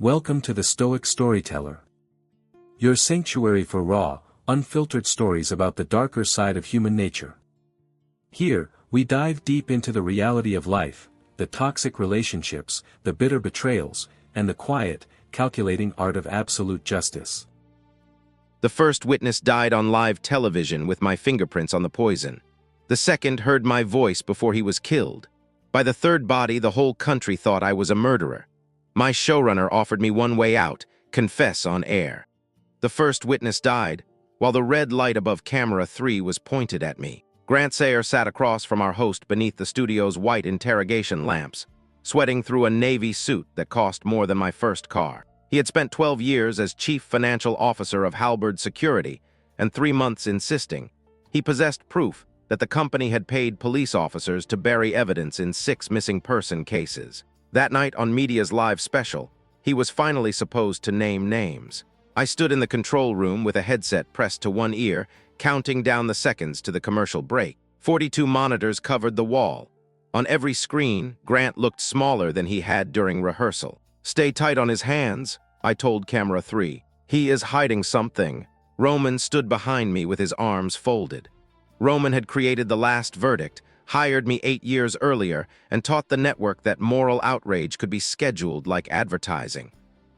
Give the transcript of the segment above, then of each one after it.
Welcome to the Stoic Storyteller, your sanctuary for raw, unfiltered stories about the darker side of human nature. Here, we dive deep into the reality of life, the toxic relationships, the bitter betrayals, and the quiet, calculating art of absolute justice. The first witness died on live television with my fingerprints on the poison. The second heard my voice before he was killed. By the third body, the whole country thought I was a murderer. My showrunner offered me one way out: confess on air. The first witness died, while the red light above camera 3 was pointed at me. Grant Sayer sat across from our host beneath the studio's white interrogation lamps, sweating through a navy suit that cost more than my first car. He had spent 12 years as chief financial officer of Halberd Security, and 3 months insisting he possessed proof that the company had paid police officers to bury evidence in 6 missing person cases. That night on Media's live special, he was finally supposed to name names. I stood in the control room with a headset pressed to one ear, counting down the seconds to the commercial break. 42 monitors covered the wall. On every screen, Grant looked smaller than he had during rehearsal. "Stay tight on his hands," I told camera 3. "He is hiding something." Roman stood behind me with his arms folded. Roman had created The Last Verdict, hired me 8 years earlier, and taught the network that moral outrage could be scheduled like advertising.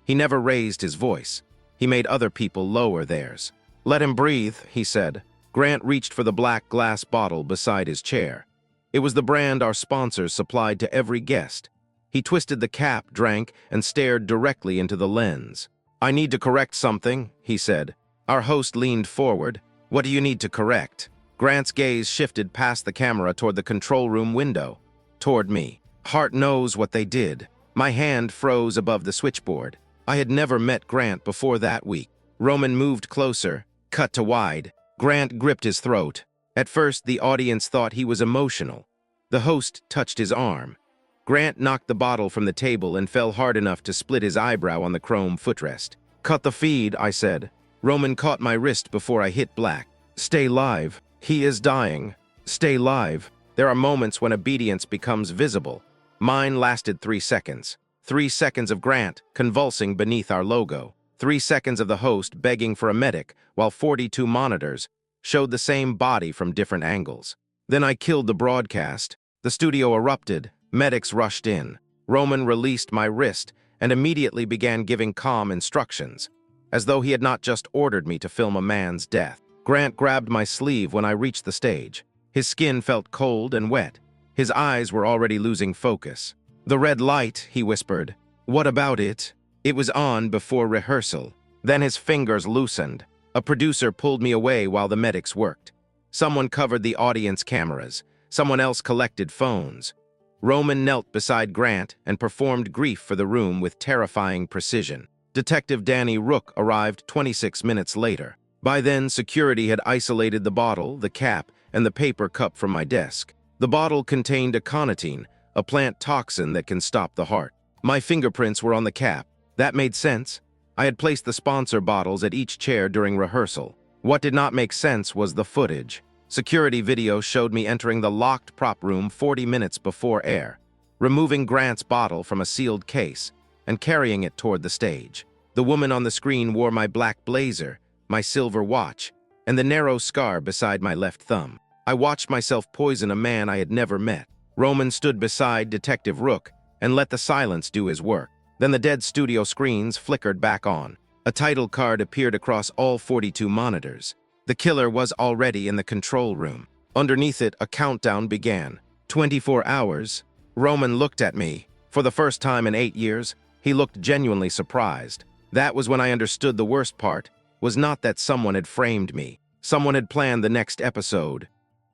He never raised his voice. He made other people lower theirs. "Let him breathe," he said. Grant reached for the black glass bottle beside his chair. It was the brand our sponsors supplied to every guest. He twisted the cap, drank, and stared directly into the lens. "I need to correct something," he said. Our host leaned forward. "What do you need to correct?" Grant's gaze shifted past the camera toward the control room window, toward me. "Hart knows what they did." My hand froze above the switchboard. I had never met Grant before that week. Roman moved closer, cut to wide. Grant gripped his throat. At first, the audience thought he was emotional. The host touched his arm. Grant knocked the bottle from the table and fell hard enough to split his eyebrow on the chrome footrest. "Cut the feed," I said. Roman caught my wrist before I hit black. "Stay live. He is dying. Stay live." There are moments when obedience becomes visible. Mine lasted 3 seconds. 3 seconds of Grant convulsing beneath our logo. 3 seconds of the host begging for a medic, while 42 monitors showed the same body from different angles. Then I killed the broadcast. The studio erupted. Medics rushed in. Roman released my wrist and immediately began giving calm instructions, as though he had not just ordered me to film a man's death. Grant grabbed my sleeve when I reached the stage. His skin felt cold and wet. His eyes were already losing focus. "The red light," he whispered. "What about it?" "It was on before rehearsal." Then his fingers loosened. A producer pulled me away while the medics worked. Someone covered the audience cameras. Someone else collected phones. Roman knelt beside Grant and performed grief for the room with terrifying precision. Detective Danny Rook arrived 26 minutes later. By then, security had isolated the bottle, the cap, and the paper cup from my desk. The bottle contained aconitine, a plant toxin that can stop the heart. My fingerprints were on the cap. That made sense. I had placed the sponsor bottles at each chair during rehearsal. What did not make sense was the footage. Security video showed me entering the locked prop room 40 minutes before air, removing Grant's bottle from a sealed case, and carrying it toward the stage. The woman on the screen wore my black blazer, my silver watch, and the narrow scar beside my left thumb. I watched myself poison a man I had never met. Roman stood beside Detective Rook and let the silence do his work. Then the dead studio screens flickered back on. A title card appeared across all 42 monitors. The killer was already in the control room. Underneath it, a countdown began. 24 hours. Roman looked at me. For the first time in 8 years, he looked genuinely surprised. That was when I understood the worst part was not that someone had framed me. Someone had planned the next episode.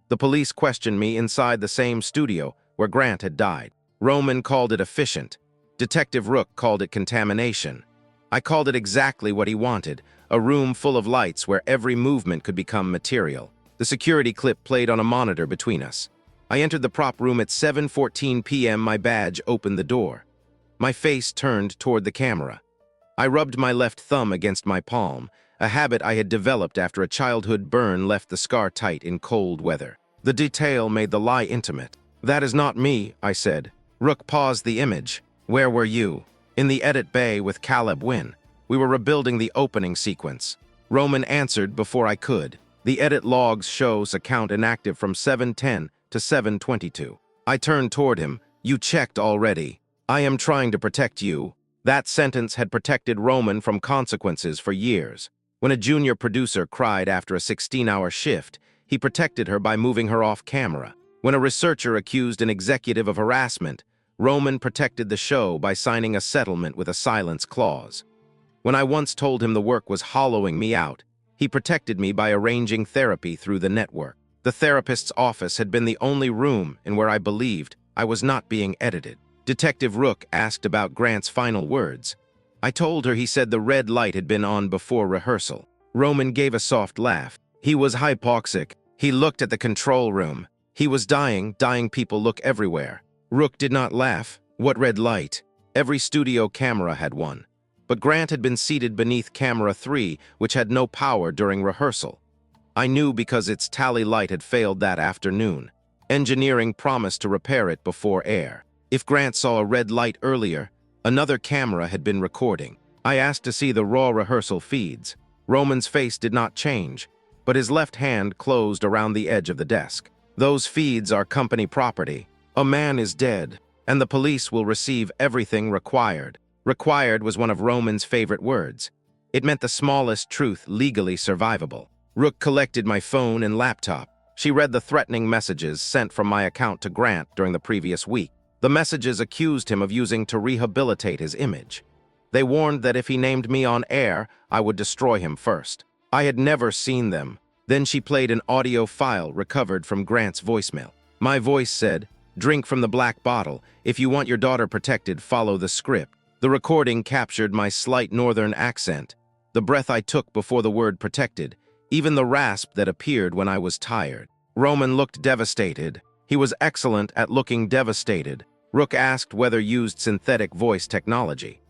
The police questioned me inside the same studio where Grant had died. Roman called it efficient. Detective Rook called it contamination. I called it exactly what he wanted, a room full of lights where every movement could become material. The security clip played on a monitor between us. I entered the prop room at 7:14 p.m. My badge opened the door. My face turned toward the camera. I rubbed my left thumb against my palm, a habit I had developed after a childhood burn left the scar tight in cold weather. The detail made the lie intimate. "That is not me," I said. Rook paused the image. "Where were you?" In the edit bay with Caleb Wynn. We were rebuilding the opening sequence. Roman answered before I could. The edit logs shows account inactive from 7:10 to 7:22. I turned toward him. You checked already. I am trying to protect you. That sentence had protected Roman from consequences for years. When a junior producer cried after a 16-hour shift, he protected her by moving her off camera. When a researcher accused an executive of harassment, Roman protected the show by signing a settlement with a silence clause. When I once told him the work was hollowing me out, he protected me by arranging therapy through the network. The therapist's office had been the only room in where I believed I was not being edited. Detective Rook asked about Grant's final words. I told her he said the red light had been on before rehearsal. Roman gave a soft laugh. He was hypoxic. He looked at the control room. He was dying. Dying people look everywhere. Rook did not laugh. What red light? Every studio camera had one. But Grant had been seated beneath camera 3, which had no power during rehearsal. I knew because its tally light had failed that afternoon. Engineering promised to repair it before air. If Grant saw a red light earlier, another camera had been recording. I asked to see the raw rehearsal feeds. Roman's face did not change, but his left hand closed around the edge of the desk. Those feeds are company property. A man is dead, and the police will receive everything required. Required was one of Roman's favorite words. It meant the smallest truth legally survivable. Rook collected my phone and laptop. She read the threatening messages sent from my account to Grant during the previous week. The messages accused him of using to rehabilitate his image. They warned that if he named me on air, I would destroy him first. I had never seen them. Then she played an audio file recovered from Grant's voicemail. My voice said, "Drink from the black bottle. If you want your daughter protected, follow the script." The recording captured my slight northern accent, the breath I took before the word protected, even the rasp that appeared when I was tired. Roman looked devastated. He was excellent at looking devastated. Rook asked whether used synthetic voice technology.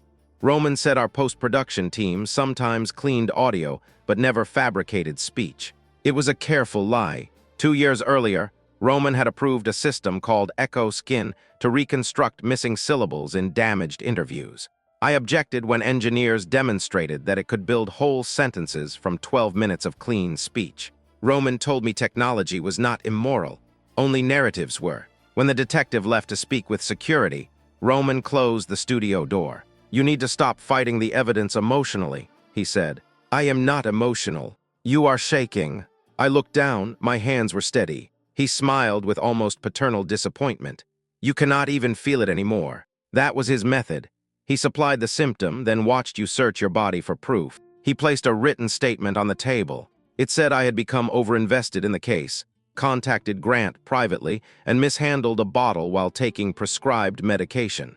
Roman said our post-production team sometimes cleaned audio, but never fabricated speech. It was a careful lie. 2 years earlier, Roman had approved a system called Echo Skin to reconstruct missing syllables in damaged interviews. I objected when engineers demonstrated that it could build whole sentences from 12 minutes of clean speech. Roman told me technology was not immoral, only narratives were. When the detective left to speak with security, Roman closed the studio door. "You need to stop fighting the evidence emotionally," he said. "I am not emotional. You are shaking." I looked down, my hands were steady. He smiled with almost paternal disappointment. "You cannot even feel it anymore." That was his method. He supplied the symptom, then watched you search your body for proof. He placed a written statement on the table. It said I had become overinvested in the case, contacted Grant privately, and mishandled a bottle while taking prescribed medication.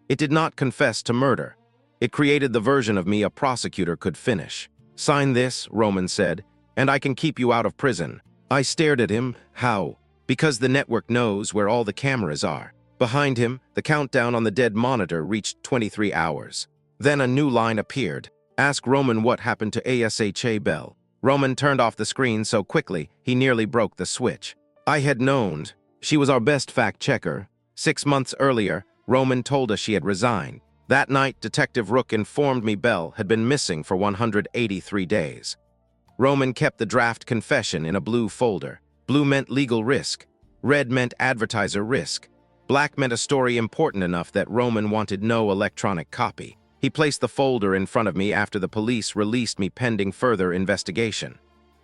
It did not confess to murder. It created the version of me a prosecutor could finish. "Sign this," Roman said, "and I can keep you out of prison." I stared at him. How? Because the network knows where all the cameras are. Behind him, the countdown on the dead monitor reached 23 hours. Then a new line appeared. "Ask Roman what happened to ASHA Bell." Roman turned off the screen so quickly, he nearly broke the switch. I had known. She was our best fact-checker. 6 months earlier, Roman told us she had resigned. That night, Detective Rook informed me Bell had been missing for 183 days. Roman kept the draft confession in a blue folder. Blue meant legal risk. Red meant advertiser risk. Black meant a story important enough that Roman wanted no electronic copy. He placed the folder in front of me after the police released me pending further investigation.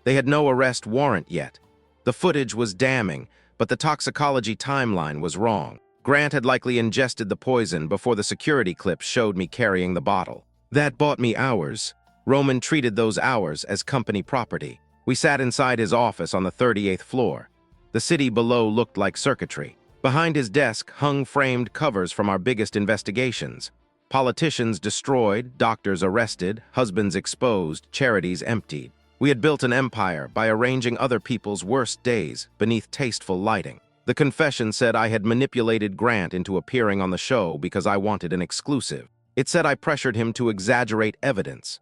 They had no arrest warrant yet. The footage was damning, but the toxicology timeline was wrong. Grant had likely ingested the poison before the security clip showed me carrying the bottle. That bought me hours. Roman treated those hours as company property. We sat inside his office on the 38th floor. The city below looked like circuitry. Behind his desk hung framed covers from our biggest investigations. Politicians destroyed, doctors arrested, husbands exposed, charities emptied. We had built an empire by arranging other people's worst days beneath tasteful lighting. The confession said I had manipulated Grant into appearing on the show because I wanted an exclusive. It said I pressured him to exaggerate evidence.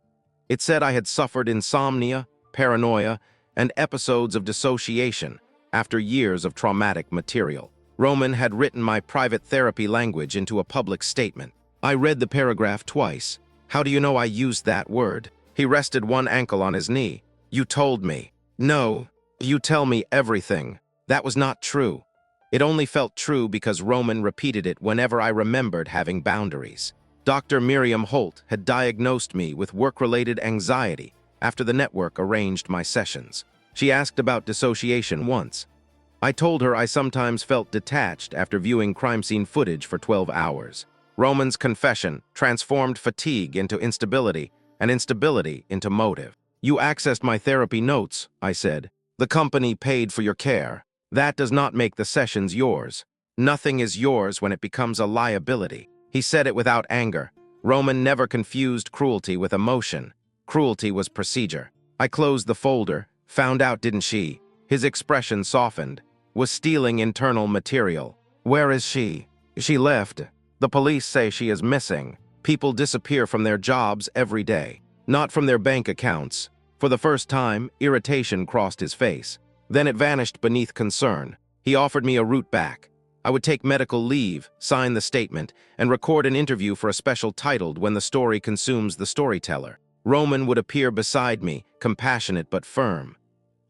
It said I had suffered insomnia, paranoia, and episodes of dissociation after years of traumatic material. Roman had written my private therapy language into a public statement. I read the paragraph twice. How do you know I used that word? He rested one ankle on his knee. You told me. No, you tell me everything. That was not true. It only felt true because Roman repeated it whenever I remembered having boundaries. Dr. Miriam Holt had diagnosed me with work-related anxiety after the network arranged my sessions. She asked about dissociation once. I told her I sometimes felt detached after viewing crime scene footage for 12 hours. Roman's confession transformed fatigue into instability and instability into motive. You accessed my therapy notes, I said. The company paid for your care. That does not make the sessions yours. Nothing is yours when it becomes a liability. He said it without anger. Roman never confused cruelty with emotion. Cruelty was procedure. I closed the folder, found out, didn't she? His expression softened. Was stealing internal material. Where is she? She left. The police say she is missing. People disappear from their jobs every day. Not from their bank accounts. For the first time, irritation crossed his face. Then it vanished beneath concern. He offered me a route back. I would take medical leave, sign the statement, and record an interview for a special titled When the Story Consumes the Storyteller. Roman would appear beside me, compassionate but firm.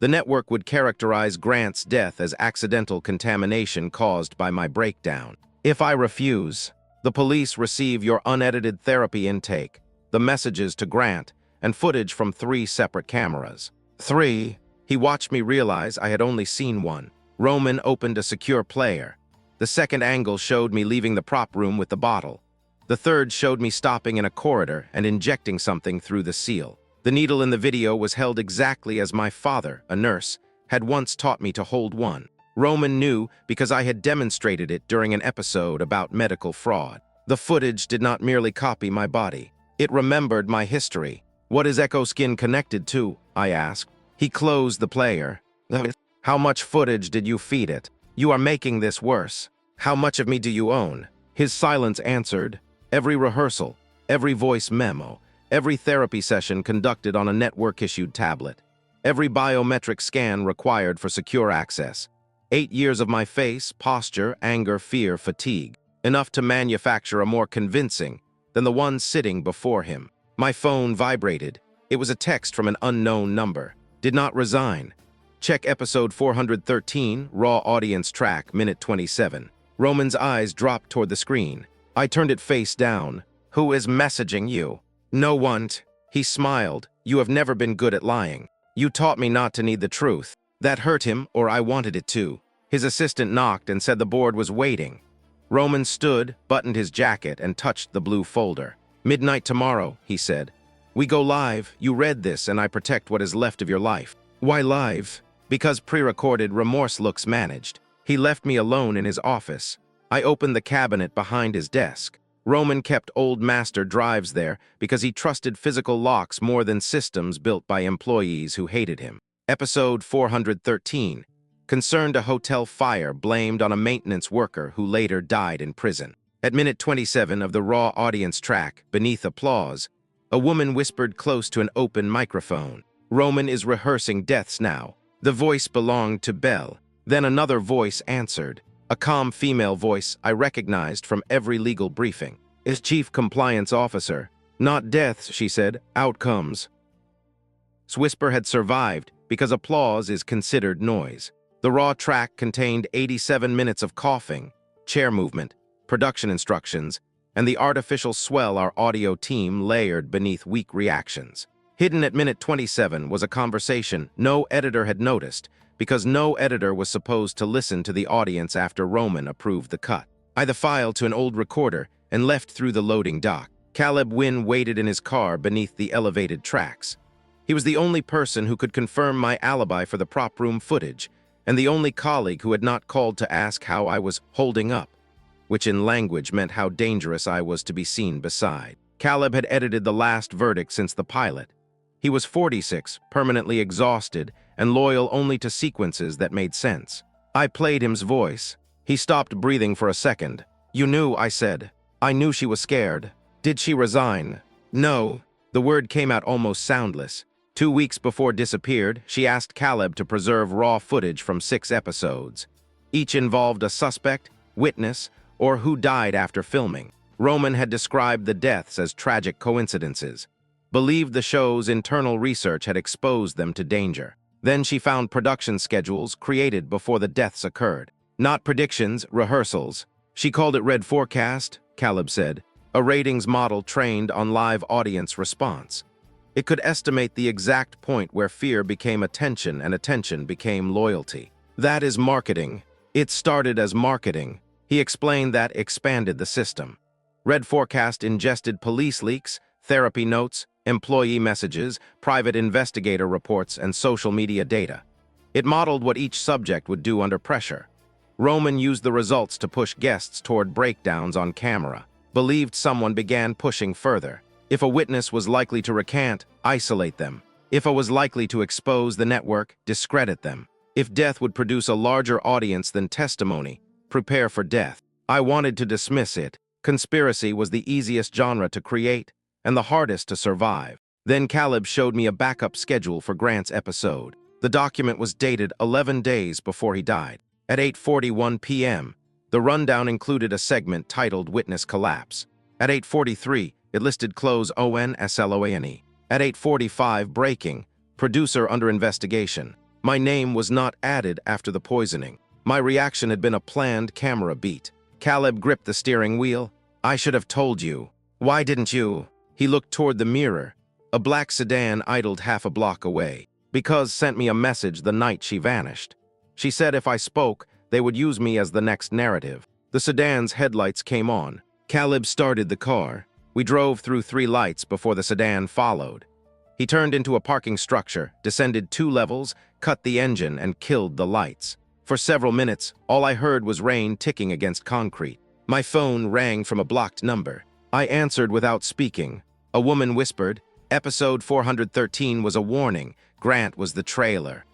The network would characterize Grant's death as accidental contamination caused by my breakdown. If I refuse, the police receive your unedited therapy intake, the messages to Grant, and footage from 3 separate cameras. 3. He watched me realize I had only seen one. Roman opened a secure player. The second angle showed me leaving the prop room with the bottle. The third showed me stopping in a corridor and injecting something through the seal. The needle in the video was held exactly as my father, a nurse, had once taught me to hold one. Roman knew because I had demonstrated it during an episode about medical fraud. The footage did not merely copy my body. It remembered my history. What is Echo Skin connected to? I asked. He closed the player. How much footage did you feed it? You are making this worse. How much of me do you own? His silence answered. Every rehearsal, every voice memo, every therapy session conducted on a network-issued tablet, every biometric scan required for secure access. 8 years of my face, posture, anger, fear, fatigue, enough to manufacture a more convincing than the one sitting before him. My phone vibrated. It was a text from an unknown number. Did not resign. Check episode 413, raw audience track, minute 27. Roman's eyes dropped toward the screen. I turned it face down. Who is messaging you? No one. He smiled. You have never been good at lying. You taught me not to need the truth. That hurt him, or I wanted it to. His assistant knocked and said the board was waiting. Roman stood, buttoned his jacket, and touched the blue folder. Midnight tomorrow, he said. We go live. You read this, and I protect what is left of your life. Why live? Because pre-recorded remorse looks managed. He left me alone in his office. I opened the cabinet behind his desk. Roman kept old master drives there because he trusted physical locks more than systems built by employees who hated him. Episode 413 concerned a hotel fire blamed on a maintenance worker who later died in prison. At minute 27 of the raw audience track, beneath applause, a woman whispered close to an open microphone. Roman is rehearsing deaths now. The voice belonged to Belle. Then another voice answered. A calm female voice I recognized from every legal briefing. Is Chief Compliance Officer. Not deaths, she said, outcomes. Whisper had survived because applause is considered noise. The raw track contained 87 minutes of coughing, chair movement, production instructions, and the artificial swell our audio team layered beneath weak reactions. Hidden at minute 27 was a conversation no editor had noticed, because no editor was supposed to listen to the audience after Roman approved the cut. I the file to an old recorder and left through the loading dock. Caleb Wynn waited in his car beneath the elevated tracks. He was the only person who could confirm my alibi for the prop room footage, and the only colleague who had not called to ask how I was holding up, which in language meant how dangerous I was to be seen beside. Caleb had edited the last verdict since the pilot. He was 46, permanently exhausted, and loyal only to sequences that made sense. I played him's voice. He stopped breathing for a second. You knew, I said. I knew she was scared. Did she resign? No. The word came out almost soundless. 2 weeks before disappeared, she asked Caleb to preserve raw footage from 6 episodes. Each involved a suspect, witness, or who died after filming. Roman had described the deaths as tragic coincidences, believed the show's internal research had exposed them to danger. Then she found production schedules created before the deaths occurred. Not predictions, rehearsals. She called it Red Forecast, Caleb said, a ratings model trained on live audience response. It could estimate the exact point where fear became attention and attention became loyalty. That is marketing. It started as marketing. He explained that expanded the system. Red Forecast ingested police leaks, therapy notes, employee messages, private investigator reports, and social media data. It modeled what each subject would do under pressure. Roman used the results to push guests toward breakdowns on camera. Believed someone began pushing further. If a witness was likely to recant, isolate them. If it was likely to expose the network, discredit them. If death would produce a larger audience than testimony, prepare for death. I wanted to dismiss it. Conspiracy was the easiest genre to create and the hardest to survive. Then Caleb showed me a backup schedule for Grant's episode. The document was dated 11 days before he died. At 8:41 p.m., the rundown included a segment titled Witness Collapse. At 8:43, it listed close ONSLOANE. At 8:45, breaking, producer under investigation. My name was not added after the poisoning. My reaction had been a planned camera beat. Caleb gripped the steering wheel. I should have told you. Why didn't you? He looked toward the mirror. A black sedan idled half a block away. Because sent me a message the night she vanished. She said if I spoke, they would use me as the next narrative. The sedan's headlights came on. Caleb started the car. We drove through 3 lights before the sedan followed. He turned into a parking structure, descended 2 levels, cut the engine, and killed the lights. For several minutes, all I heard was rain ticking against concrete. My phone rang from a blocked number. I answered without speaking. A woman whispered, Episode 413 was a warning. Grant was the trailer.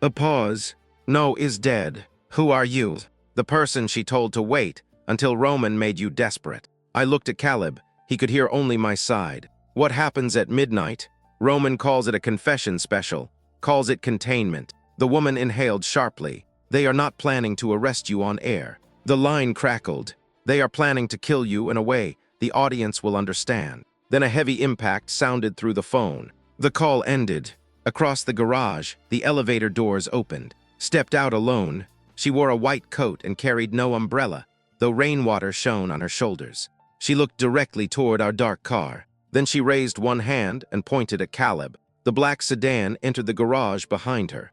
A pause. No is dead. Who are you? The person she told to wait until Roman made you desperate. I looked at Caleb. He could hear only my side. What happens at midnight? Roman calls it a confession special, calls it containment. The woman inhaled sharply. They are not planning to arrest you on air. The line crackled. They are planning to kill you in a way the audience will understand. Then a heavy impact sounded through the phone. The call ended. Across the garage, the elevator doors opened. Stepped out alone. She wore a white coat and carried no umbrella, though rainwater shone on her shoulders. She looked directly toward our dark car. Then she raised one hand and pointed at Caleb. The black sedan entered the garage behind her.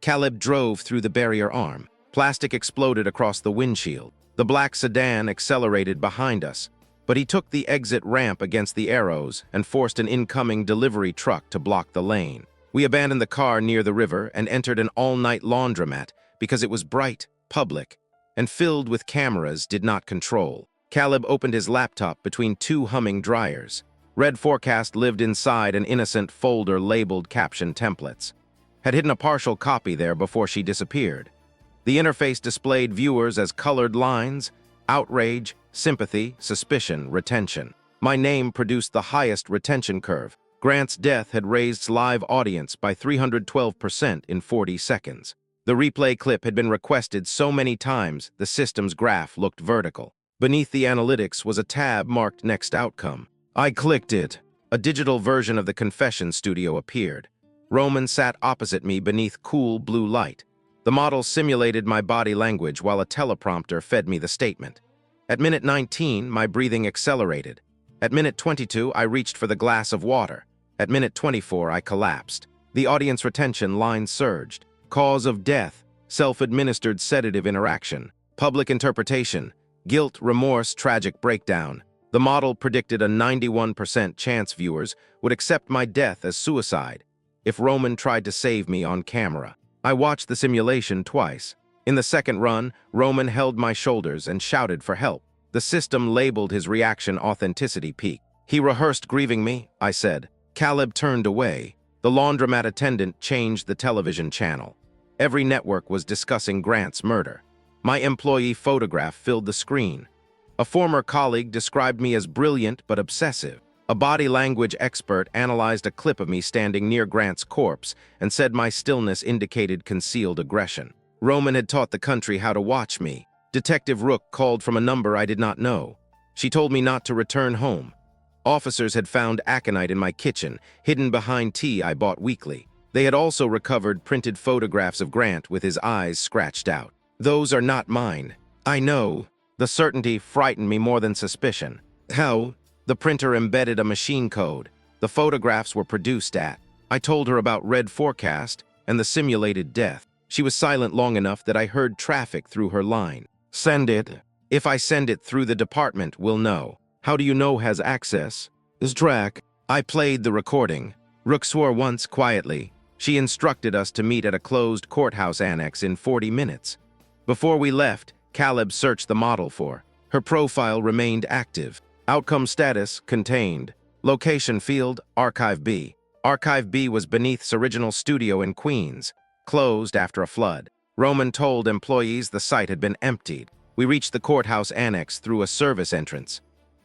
Caleb drove through the barrier arm. Plastic exploded across the windshield. The black sedan accelerated behind us, but he took the exit ramp against the arrows and forced an incoming delivery truck to block the lane. We abandoned the car near the river and entered an all-night laundromat because it was bright, public, and filled with cameras did not control. Caleb opened his laptop between 2 humming dryers. Red Forecast lived inside an innocent folder labeled caption templates. Had hidden a partial copy there before she disappeared. The interface displayed viewers as colored lines, outrage, sympathy, suspicion, retention. My name produced the highest retention curve. Grant's death had raised live audience by 312% in 40 seconds. The replay clip had been requested so many times the system's graph looked vertical. Beneath the analytics was a tab marked Next Outcome. I clicked it. A digital version of the confession studio appeared. Roman sat opposite me beneath cool blue light. The model simulated my body language while a teleprompter fed me the statement. At minute 19, my breathing accelerated. At minute 22, I reached for the glass of water. At minute 24, I collapsed. The audience retention line surged. Cause of death, self-administered sedative interaction, public interpretation, guilt, remorse, tragic breakdown. The model predicted a 91% chance viewers would accept my death as suicide if Roman tried to save me on camera. I watched the simulation twice. In the second run, Roman held my shoulders and shouted for help. The system labeled his reaction authenticity peak. He rehearsed grieving me, I said. Caleb turned away. The laundromat attendant changed the television channel. Every network was discussing Grant's murder. My employee photograph filled the screen. A former colleague described me as brilliant but obsessive. A body language expert analyzed a clip of me standing near Grant's corpse and said my stillness indicated concealed aggression. Roman had taught the country how to watch me. Detective Rook called from a number I did not know. She told me not to return home. Officers had found aconite in my kitchen, hidden behind tea I bought weekly. They had also recovered printed photographs of Grant with his eyes scratched out. Those are not mine. I know. The certainty frightened me more than suspicion. How? The printer embedded a machine code. The photographs were produced at. I told her about red forecast and the simulated death. She was silent long enough that I heard traffic through her line. Send it. If I send it through the department, we'll know. How do you know has access? Zdrak. I played the recording. Rook swore once quietly. She instructed us to meet at a closed courthouse annex in 40 minutes. Before we left, Caleb searched the model for. Her profile remained active. Outcome status, contained. Location field, Archive B. Archive B was beneath's original studio in Queens, closed after a flood. Roman told employees the site had been emptied. We reached the courthouse annex through a service entrance.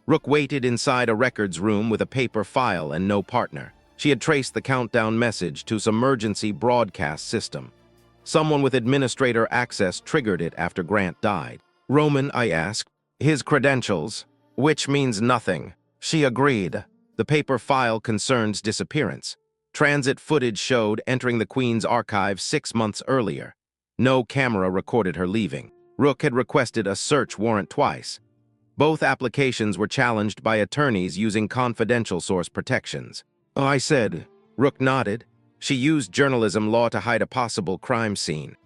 Rook waited inside a records room with a paper file and no partner. She had traced the countdown message to some emergency broadcast system. Someone with administrator access triggered it after Grant died. Roman, I asked. His credentials, which means nothing. She agreed. The paper file concerns disappearance. Transit footage showed entering the Queen's archive 6 months earlier. No camera recorded her leaving. Rook had requested a search warrant twice. Both applications were challenged by attorneys using confidential source protections. I said. Rook nodded. She used journalism law to hide a possible crime scene.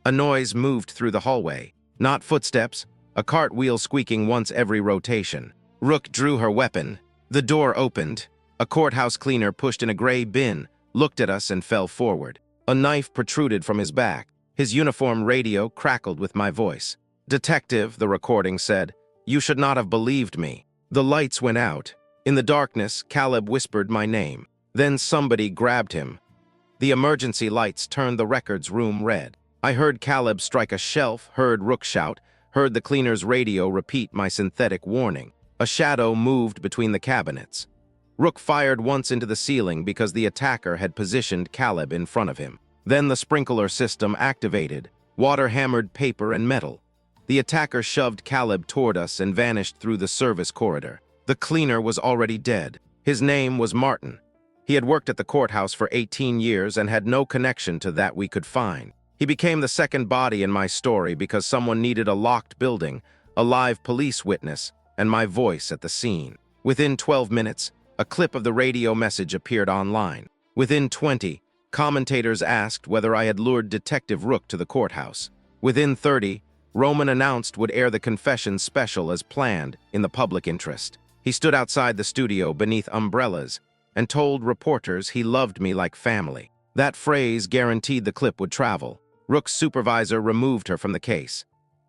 A noise moved through the hallway. Not footsteps, a cartwheel squeaking once every rotation. Rook drew her weapon. The door opened. A courthouse cleaner pushed in a gray bin, looked at us and fell forward. A knife protruded from his back. His uniform radio crackled with my voice. Detective, the recording said, you should not have believed me. The lights went out. In the darkness, Caleb whispered my name. Then somebody grabbed him. The emergency lights turned the records room red. I heard Caleb strike a shelf, heard Rook shout, heard the cleaner's radio repeat my synthetic warning. A shadow moved between the cabinets. Rook fired once into the ceiling because the attacker had positioned Caleb in front of him. Then the sprinkler system activated. Water hammered paper and metal. The attacker shoved Caleb toward us and vanished through the service corridor. The cleaner was already dead. His name was Martin. He had worked at the courthouse for 18 years and had no connection to that we could find. He became the second body in my story because someone needed a locked building, a live police witness, and my voice at the scene. Within 12 minutes, a clip of the radio message appeared online. Within 20, commentators asked whether I had lured Detective Rook to the courthouse. Within 30, Roman announced would air the confession special as planned in the public interest. He stood outside the studio beneath umbrellas and told reporters he loved me like family. That phrase guaranteed the clip would travel. Rook's supervisor removed her from the case.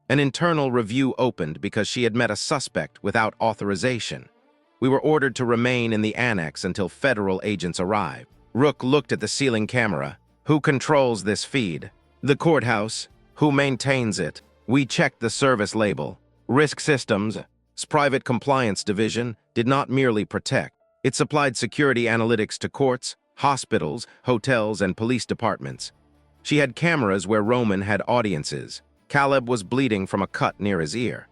An internal review opened because she had met a suspect without authorization. We were ordered to remain in the annex until federal agents arrived. Rook looked at the ceiling camera. Who controls this feed? The courthouse. Who maintains it? We checked the service label. Risk Systems, private compliance division, did not merely protect. It supplied security analytics to courts, hospitals, hotels, and police departments. She had cameras where Roman had audiences. Caleb was bleeding from a cut near his ear.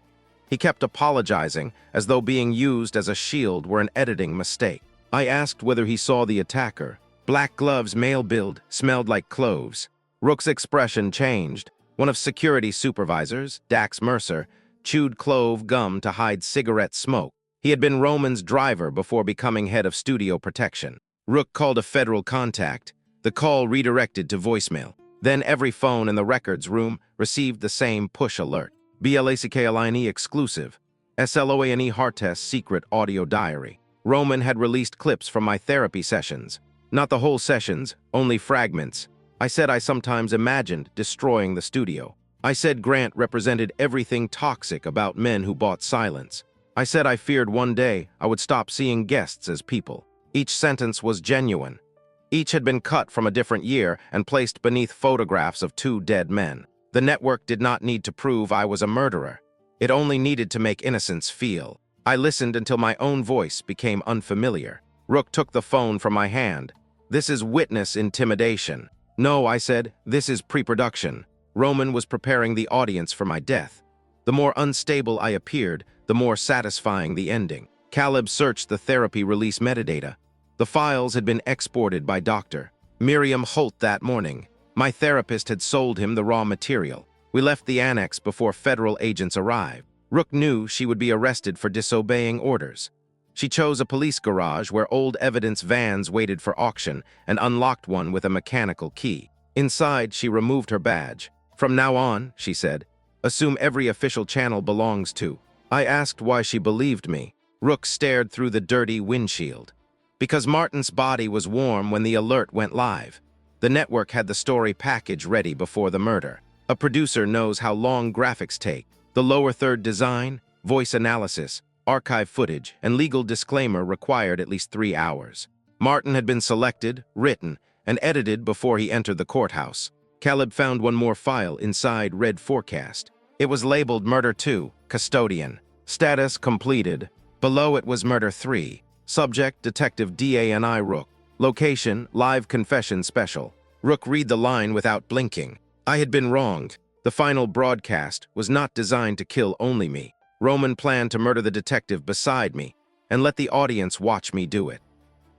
He kept apologizing, as though being used as a shield were an editing mistake. I asked whether he saw the attacker. Black gloves, male build, smelled like cloves. Rook's expression changed. One of security supervisors, Dax Mercer, chewed clove gum to hide cigarette smoke. He had been Roman's driver before becoming head of studio protection. Rook called a federal contact. The call redirected to voicemail. Then every phone in the records room received the same push alert. BLACKLINE exclusive. SLOANE Hartest secret audio diary. Roman had released clips from my therapy sessions. Not the whole sessions, only fragments. I said I sometimes imagined destroying the studio. I said Grant represented everything toxic about men who bought silence. I said I feared one day I would stop seeing guests as people. Each sentence was genuine. Each had been cut from a different year and placed beneath photographs of 2 dead men. The network did not need to prove I was a murderer. It only needed to make innocence feel. I listened until my own voice became unfamiliar. Rook took the phone from my hand. This is witness intimidation. No, I said, this is pre-production. Roman was preparing the audience for my death. The more unstable I appeared, the more satisfying the ending. Caleb searched the therapy release metadata. The files had been exported by Dr. Miriam Holt that morning. My therapist had sold him the raw material. We left the annex before federal agents arrived. Rook knew she would be arrested for disobeying orders. She chose a police garage where old evidence vans waited for auction and unlocked one with a mechanical key. Inside, she removed her badge. "From now on," she said, "assume every official channel belongs to." I asked why she believed me. Rook stared through the dirty windshield. Because Martin's body was warm when the alert went live. The network had the story package ready before the murder. A producer knows how long graphics take. The lower third design, voice analysis, archive footage, and legal disclaimer required at least 3 hours. Martin had been selected, written, and edited before he entered the courthouse. Caleb found one more file inside Red Forecast. It was labeled Murder 2, Custodian. Status completed. Below it was Murder 3. Subject, Detective D.A.N.I. Rook. Location, Live Confession Special. Rook read the line without blinking. I had been wronged. The final broadcast was not designed to kill only me. Roman planned to murder the detective beside me and let the audience watch me do it.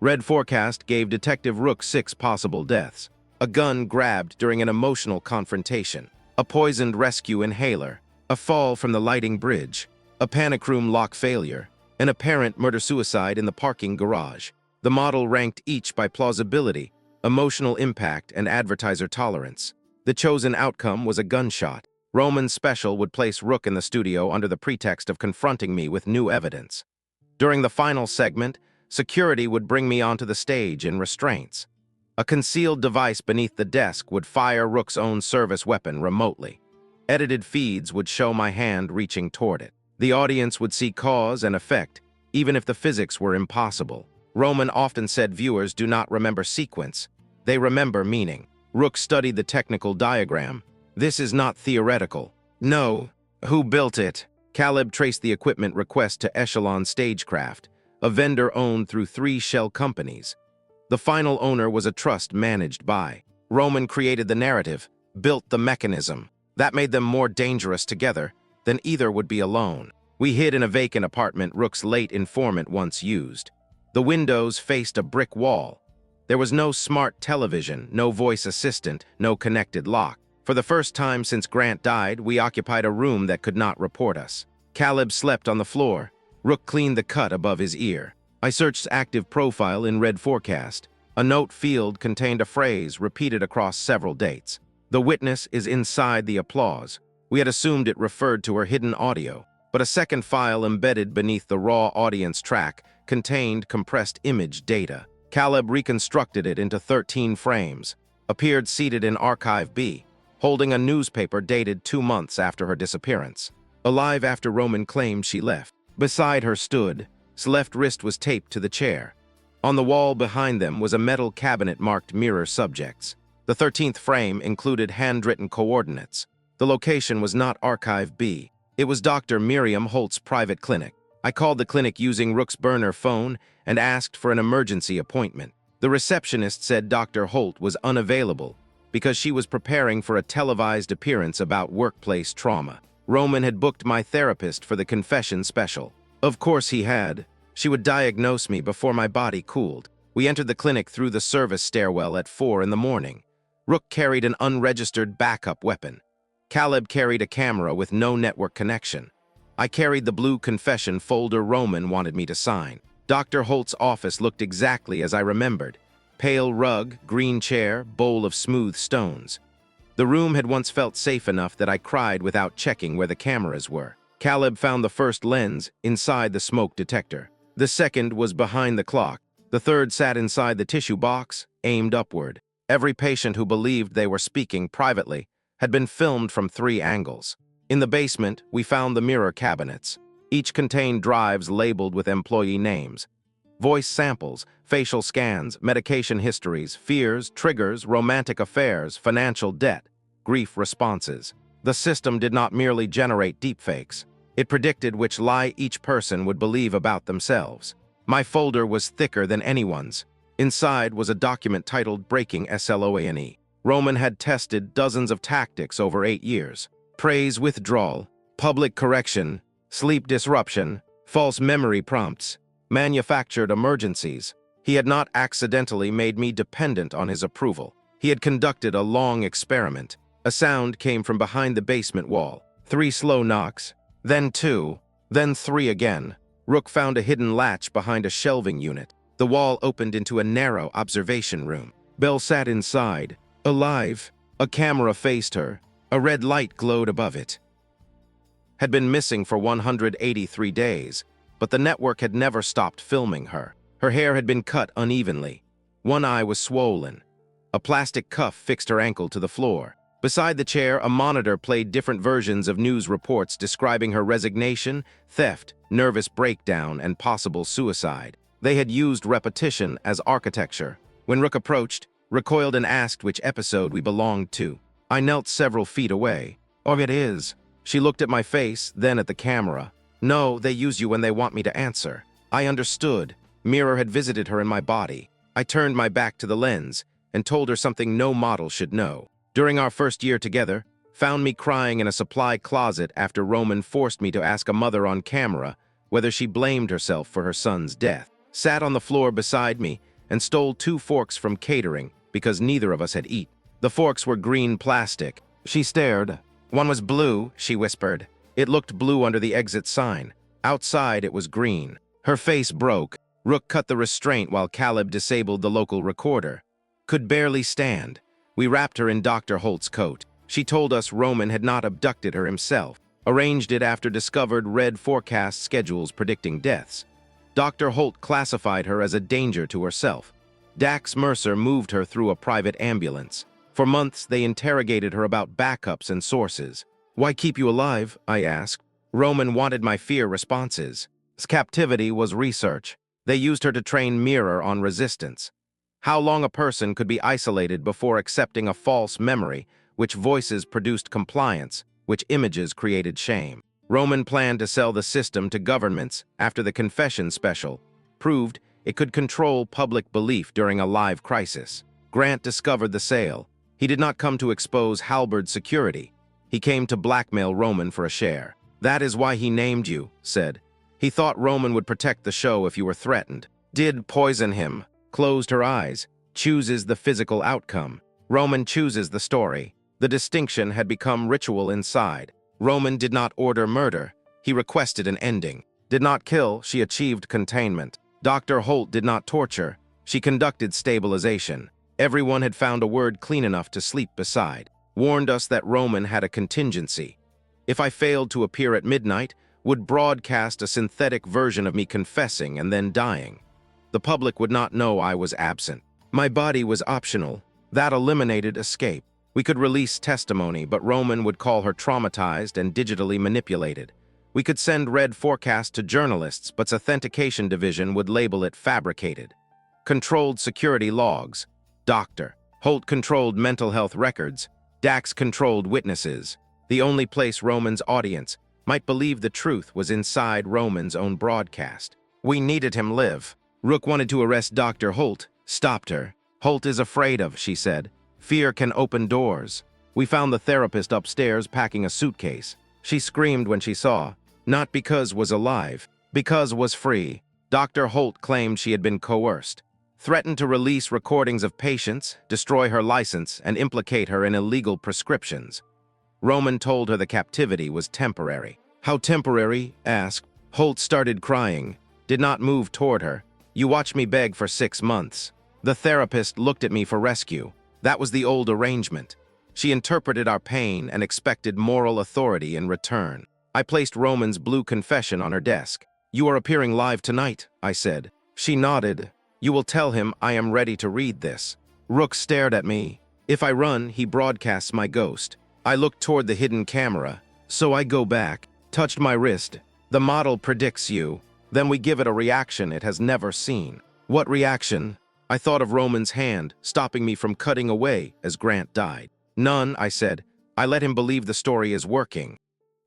Red Forecast gave Detective Rook 6 possible deaths. A gun grabbed during an emotional confrontation. A poisoned rescue inhaler. A fall from the lighting bridge. A panic room lock failure. An apparent murder-suicide in the parking garage. The model ranked each by plausibility, emotional impact, and advertiser tolerance. The chosen outcome was a gunshot. Roman's special would place Rook in the studio under the pretext of confronting me with new evidence. During the final segment, security would bring me onto the stage in restraints. A concealed device beneath the desk would fire Rook's own service weapon remotely. Edited feeds would show my hand reaching toward it. The audience would see cause and effect, even if the physics were impossible. Roman often said viewers do not remember sequence, they remember meaning. Rook studied the technical diagram. This is not theoretical. No. Who built it? Caleb traced the equipment request to Echelon Stagecraft, a vendor owned through 3 shell companies. The final owner was a trust managed by. Roman created the narrative, built the mechanism. That made them more dangerous together than either would be alone. We hid in a vacant apartment Rook's late informant once used. The windows faced a brick wall. There was no smart television, no voice assistant, no connected lock. For the first time since Grant died, we occupied a room that could not report us. Caleb slept on the floor. Rook cleaned the cut above his ear. I searched active profile in Red Forecast. A note field contained a phrase repeated across several dates. The witness is inside the applause. We had assumed it referred to her hidden audio, but a second file embedded beneath the raw audience track contained compressed image data. Caleb reconstructed it into 13 frames, appeared seated in Archive B, holding a newspaper dated 2 months after her disappearance. Alive after Roman claimed she left. Beside her stood, his left wrist was taped to the chair. On the wall behind them was a metal cabinet marked Mirror Subjects. The 13th frame included handwritten coordinates. The location was not Archive B. It was Dr. Miriam Holt's private clinic. I called the clinic using Rook's burner phone and asked for an emergency appointment. The receptionist said Dr. Holt was unavailable because she was preparing for a televised appearance about workplace trauma. Roman had booked my therapist for the confession special. Of course he had. She would diagnose me before my body cooled. We entered the clinic through the service stairwell at 4 in the morning. Rook carried an unregistered backup weapon. Caleb carried a camera with no network connection. I carried the blue confession folder Roman wanted me to sign. Dr. Holt's office looked exactly as I remembered. Pale rug, green chair, bowl of smooth stones. The room had once felt safe enough that I cried without checking where the cameras were. Caleb found the first lens inside the smoke detector. The second was behind the clock. The third sat inside the tissue box, aimed upward. Every patient who believed they were speaking privately had been filmed from 3 angles. In the basement, we found the mirror cabinets. Each contained drives labeled with employee names. Voice samples, facial scans, medication histories, fears, triggers, romantic affairs, financial debt, grief responses. The system did not merely generate deepfakes. It predicted which lie each person would believe about themselves. My folder was thicker than anyone's. Inside was a document titled Breaking Sloane. Roman had tested dozens of tactics over 8 years. Praise withdrawal, public correction, Sleep disruption, false memory prompts, manufactured emergencies. He had not accidentally made me dependent on his approval. He had conducted a long experiment. A sound came from behind the basement wall. 3 slow knocks, then 2, then 3 again. Rook found a hidden latch behind a shelving unit. The wall opened into a narrow observation room. Belle sat inside, alive. A camera faced her. A red light glowed above it. Had been missing for 183 days, but the network had never stopped filming her. Her hair had been cut unevenly. One eye was swollen. A plastic cuff fixed her ankle to the floor. Beside the chair, a monitor played different versions of news reports describing her resignation, theft, nervous breakdown, and possible suicide. They had used repetition as architecture. When Rook approached, recoiled and asked which episode we belonged to. I knelt several feet away. "Oh, it is." She looked at my face, then at the camera. "No, they use you when they want me to answer." I understood. Mirror had visited her in my body. I turned my back to the lens and told her something no model should know. During our first year together, found me crying in a supply closet after Roman forced me to ask a mother on camera whether she blamed herself for her son's death. Sat on the floor beside me and stole 2 forks from catering because neither of us had eaten. The forks were green plastic. She stared. "One was blue," she whispered. It looked blue under the exit sign. Outside, it was green. Her face broke. Rook cut the restraint while Caleb disabled the local recorder. Could barely stand. We wrapped her in Dr. Holt's coat. She told us Roman had not abducted her himself. Arranged it after discovered red forecast schedules predicting deaths. Dr. Holt classified her as a danger to herself. Dax Mercer moved her through a private ambulance. For months, they interrogated her about backups and sources. "Why keep you alive?" I asked. Roman wanted my fear responses. His captivity was research. They used her to train Mirror on resistance. How long a person could be isolated before accepting a false memory, which voices produced compliance, which images created shame. Roman planned to sell the system to governments after the confession special proved it could control public belief during a live crisis. Grant discovered the sale. He did not come to expose Halberd's security. He came to blackmail Roman for a share. "That is why he named you," said. "He thought Roman would protect the show if you were threatened. Did poison him. Closed her eyes. Chooses the physical outcome. Roman chooses the story." The distinction had become ritual inside. Roman did not order murder. He requested an ending. Did not kill, she achieved containment. Dr. Holt did not torture. She conducted stabilization. Everyone had found a word clean enough to sleep beside. Warned us that Roman had a contingency. If I failed to appear at midnight, would broadcast a synthetic version of me confessing and then dying. The public would not know I was absent. My body was optional. That eliminated escape. We could release testimony, but Roman would call her traumatized and digitally manipulated. We could send red forecast to journalists, but authentication division would label it fabricated. Controlled security logs. Dr. Holt controlled mental health records. Dax controlled witnesses. The only place Roman's audience might believe the truth was inside Roman's own broadcast. We needed him live. Rook wanted to arrest Dr. Holt, stopped her. "Holt is afraid of," she said. "Fear can open doors." We found the therapist upstairs packing a suitcase. She screamed when she saw. Not because was alive, because was free. Dr. Holt claimed she had been coerced. Threatened to release recordings of patients, destroy her license, and implicate her in illegal prescriptions. Roman told her the captivity was temporary. "How temporary?" asked. Holt started crying. Did not move toward her. "You watched me beg for 6 months. The therapist looked at me for rescue. That was the old arrangement." She interpreted our pain and expected moral authority in return. I placed Roman's blue confession on her desk. "You are appearing live tonight," I said. She nodded. "You will tell him I am ready to read this." Rook stared at me. "If I run, he broadcasts my ghost." I looked toward the hidden camera. So I go back, touched my wrist. "The model predicts you. Then we give it a reaction it has never seen." "What reaction?" I thought of Roman's hand, stopping me from cutting away as Grant died. "None," I said. "I let him believe the story is working."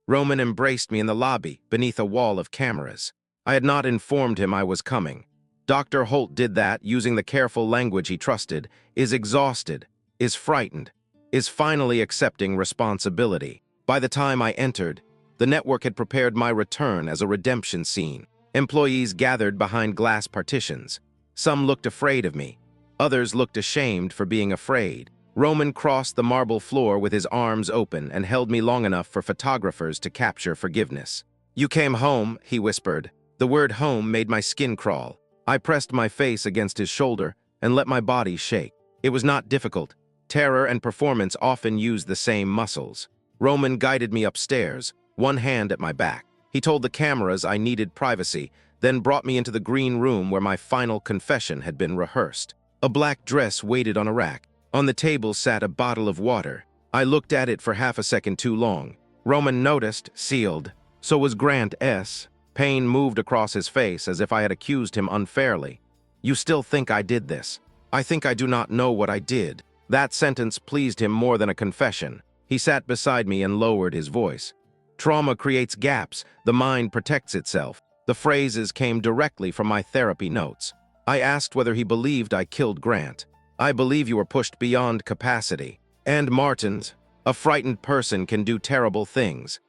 Roman embraced me in the lobby, beneath a wall of cameras. I had not informed him I was coming. Dr. Holt did that, using the careful language he trusted, is exhausted, is frightened, is finally accepting responsibility. By the time I entered, The network had prepared my return as a redemption scene. Employees gathered behind glass partitions. Some looked afraid of me. Others looked ashamed for being afraid. Roman crossed the marble floor with his arms open and held me long enough for photographers to capture forgiveness. "You came home," he whispered. The word home made my skin crawl. I pressed my face against his shoulder and let my body shake. It was not difficult. Terror and performance often use the same muscles. Roman guided me upstairs, one hand at my back. He told the cameras I needed privacy, then brought me into the green room where my final confession had been rehearsed. A black dress waited on a rack. On the table sat a bottle of water. I looked at it for half a second too long. Roman noticed, sealed. So was Grant S. Pain moved across his face as if I had accused him unfairly. "You still think I did this?" "I think I do not know what I did." That sentence pleased him more than a confession. He sat beside me and lowered his voice. "Trauma creates gaps. The mind protects itself." The phrases came directly from my therapy notes. I asked whether he believed I killed Grant. "I believe you were pushed beyond capacity. And Martin's. A frightened person can do terrible things."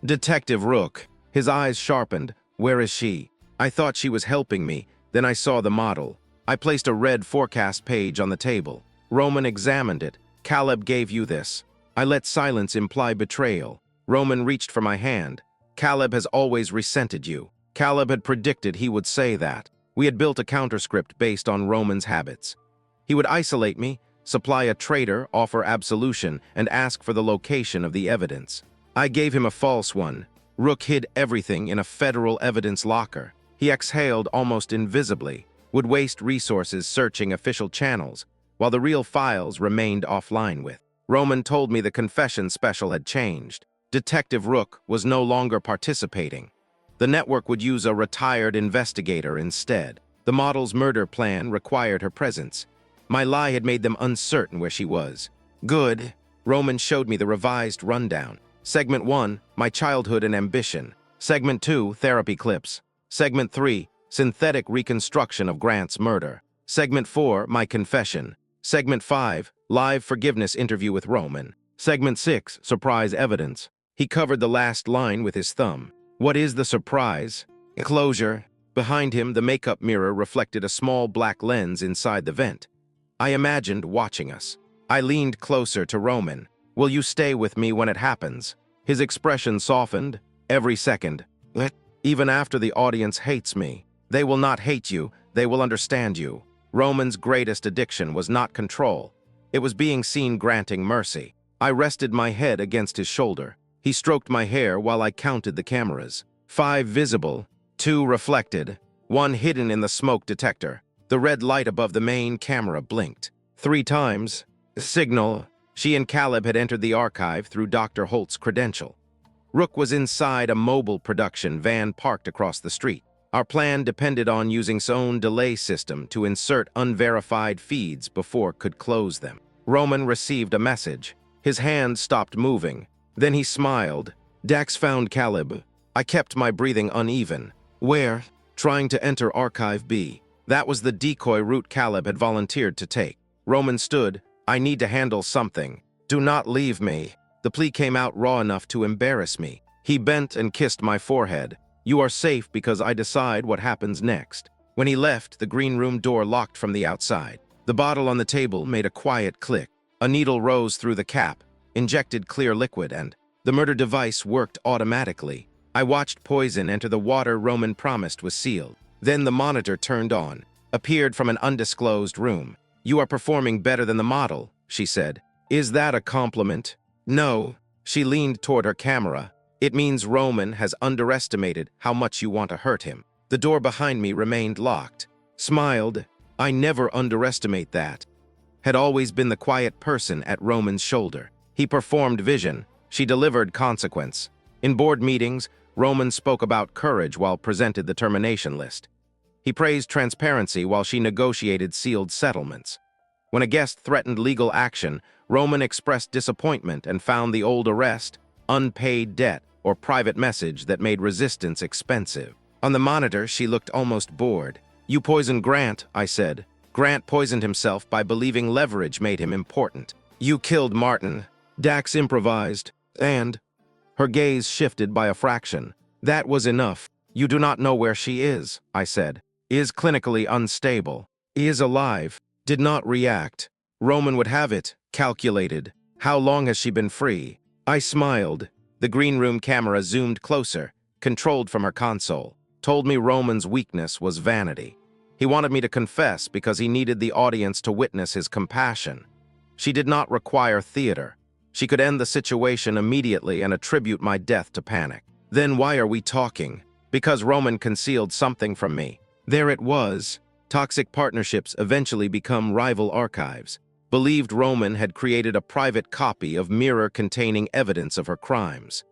Detective Rook. His eyes sharpened. "Where is she?" I thought she was helping me. Then I saw the model. I placed a red forecast page on the table. Roman examined it. "Caleb gave you this." I let silence imply betrayal. Roman reached for my hand. "Caleb has always resented you." Caleb had predicted he would say that. We had built a counterscript based on Roman's habits. He would isolate me, supply a traitor, offer absolution, and ask for the location of the evidence. I gave him a false one. Rook hid everything in a federal evidence locker. He exhaled almost invisibly, would waste resources searching official channels, while the real files remained offline with. Roman told me the confession special had changed. Detective Rook was no longer participating. The network would use a retired investigator instead. The model's murder plan required her presence. My lie had made them uncertain where she was. Good. Roman showed me the revised rundown. Segment 1, my childhood and ambition. Segment 2, therapy clips. Segment 3, synthetic reconstruction of Grant's murder. Segment 4, my confession. Segment 5, live forgiveness interview with Roman. Segment 6, surprise evidence. He covered the last line with his thumb. What is the surprise? Closure. Behind him, the makeup mirror reflected a small black lens inside the vent. I imagined watching us. I leaned closer to Roman. "Will you stay with me when it happens?" His expression softened. "Every second. Even after the audience hates me. They will not hate you, they will understand you." Roman's greatest addiction was not control. It was being seen granting mercy. I rested my head against his shoulder. He stroked my hair while I counted the cameras. 5 visible, 2 reflected, 1 hidden in the smoke detector. The red light above the main camera blinked. 3 times. Signal. She and Caleb had entered the archive through Dr. Holt's credential. Rook was inside a mobile production van parked across the street. Our plan depended on using his own delay system to insert unverified feeds before it could close them. Roman received a message. His hand stopped moving. Then he smiled. "Dax found Caleb." I kept my breathing uneven. "Where?" "Trying to enter Archive B." That was the decoy route Caleb had volunteered to take. Roman stood. "I need to handle something. Do not leave me." The plea came out raw enough to embarrass me. He bent and kissed my forehead. "You are safe because I decide what happens next." When he left, the green room door locked from the outside. The bottle on the table made a quiet click. A needle rose through the cap, injected clear liquid, and the murder device worked automatically. I watched poison enter the water Roman promised was sealed. Then the monitor turned on, appeared from an undisclosed room. "You are performing better than the model," she said. "Is that a compliment?" "No." She leaned toward her camera. "It means Roman has underestimated how much you want to hurt him." The door behind me remained locked. Smiled. "I never underestimate that." Had always been the quiet person at Roman's shoulder. He performed vision. She delivered consequence. In board meetings, Roman spoke about courage while presented the termination list. He praised transparency while she negotiated sealed settlements. When a guest threatened legal action, Roman expressed disappointment and found the old arrest, unpaid debt, or private message that made resistance expensive. On the monitor, she looked almost bored. "You poisoned Grant," I said. "Grant poisoned himself by believing leverage made him important. You killed Martin." Dax improvised, and Her gaze shifted by a fraction. That was enough. You do not know where she is, I said. Is clinically unstable. Is alive. Did not react. Roman would have it. Calculated. How long has she been free? I smiled. The green room camera zoomed closer, controlled from her console. Told me Roman's weakness was vanity. He wanted me to confess because he needed the audience to witness his compassion. She did not require theater. She could end the situation immediately and attribute my death to panic. Then why are we talking? Because Roman concealed something from me. There it was. Toxic partnerships eventually become rival archives. Believed Roman had created a private copy of mirror containing evidence of her crimes.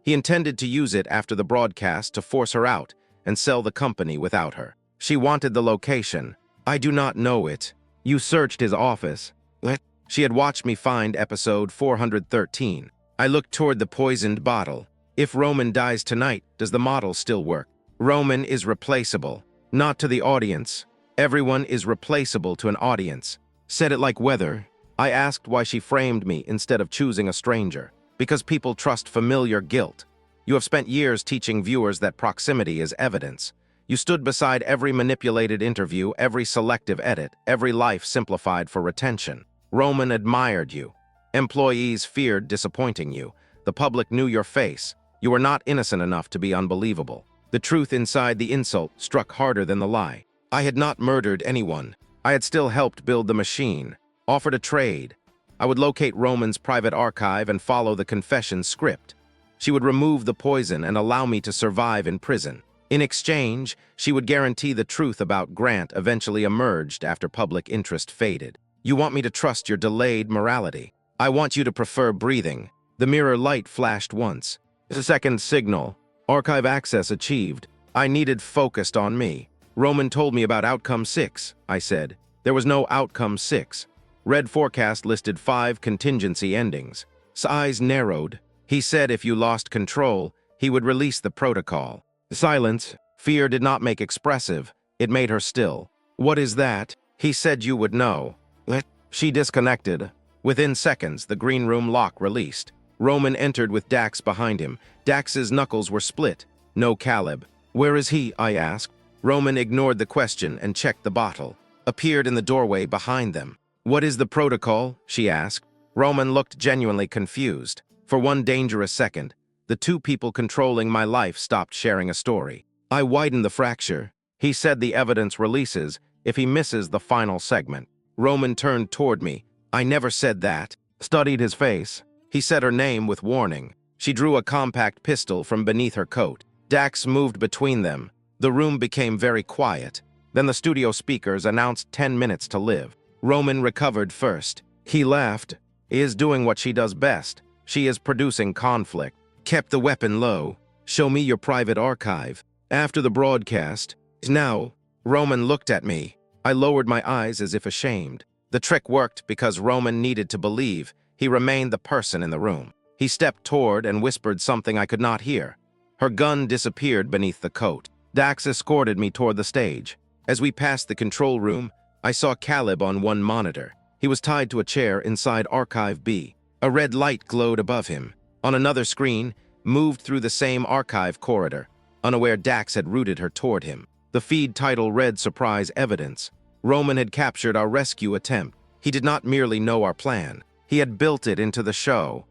He intended to use it after the broadcast to force her out and sell the company without her. She wanted the location. I do not know it. You searched his office. What? She had watched me find episode 413. I looked toward the poisoned bottle. If Roman dies tonight, does the model still work? Roman is replaceable. Not to the audience. Everyone is replaceable to an audience. Said it like weather. I asked why she framed me instead of choosing a stranger. Because people trust familiar guilt. You have spent years teaching viewers that proximity is evidence. You stood beside every manipulated interview, every selective edit, every life simplified for retention. Roman admired you. Employees feared disappointing you. The public knew your face. You were not innocent enough to be unbelievable. The truth inside the insult struck harder than the lie. I had not murdered anyone. I had still helped build the machine, offered a trade. I would locate Roman's private archive and follow the confession script. She would remove the poison and allow me to survive in prison. In exchange, she would guarantee the truth about Grant eventually emerged after public interest faded. You want me to trust your delayed morality. I want you to prefer breathing. The mirror light flashed once. A second signal. Archive access achieved. I needed focused on me. Roman told me about Outcome 6, I said. There was no Outcome 6. Red forecast listed 5 contingency endings. His eyes narrowed. He said if you lost control, he would release the protocol. Silence. Fear did not make expressive. It made her still. What is that? He said you would know. What? She disconnected. Within seconds, the green room lock released. Roman entered with Dax behind him. Dax's knuckles were split. No Caleb. Where is he? I asked. Roman ignored the question and checked the bottle. Appeared in the doorway behind them. What is the protocol? She asked. Roman looked genuinely confused. For one dangerous second, the two people controlling my life stopped sharing a story. I widened the fracture. He said the evidence releases if he misses the final segment. Roman turned toward me. I never said that. Studied his face. He said her name with warning. She drew a compact pistol from beneath her coat. Dax moved between them. The room became very quiet. Then the studio speakers announced 10 minutes to live. Roman recovered first. He laughed. He is doing what she does best. She is producing conflict. Kept the weapon low. Show me your private archive. After the broadcast. Now. Roman looked at me. I lowered my eyes as if ashamed. The trick worked because Roman needed to believe. He remained the person in the room. He stepped toward and whispered something I could not hear. Her gun disappeared beneath the coat. Dax escorted me toward the stage. As we passed the control room, I saw Caleb on one monitor. He was tied to a chair inside Archive B. A red light glowed above him. On another screen, moved through the same archive corridor. Unaware Dax had routed her toward him. The feed title read Surprise Evidence. Roman had captured our rescue attempt. He did not merely know our plan. He had built it into the show.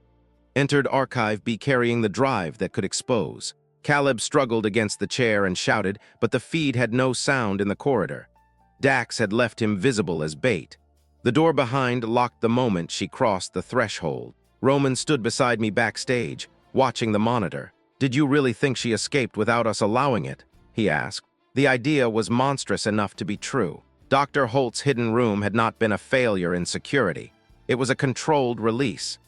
Entered Archive B carrying the drive that could expose. Caleb struggled against the chair and shouted, but the feed had no sound in the corridor. Dax had left him visible as bait. The door behind locked the moment she crossed the threshold. Roman stood beside me backstage, watching the monitor. Did you really think she escaped without us allowing it? He asked. The idea was monstrous enough to be true. Dr. Holt's hidden room had not been a failure in security. It was a controlled release.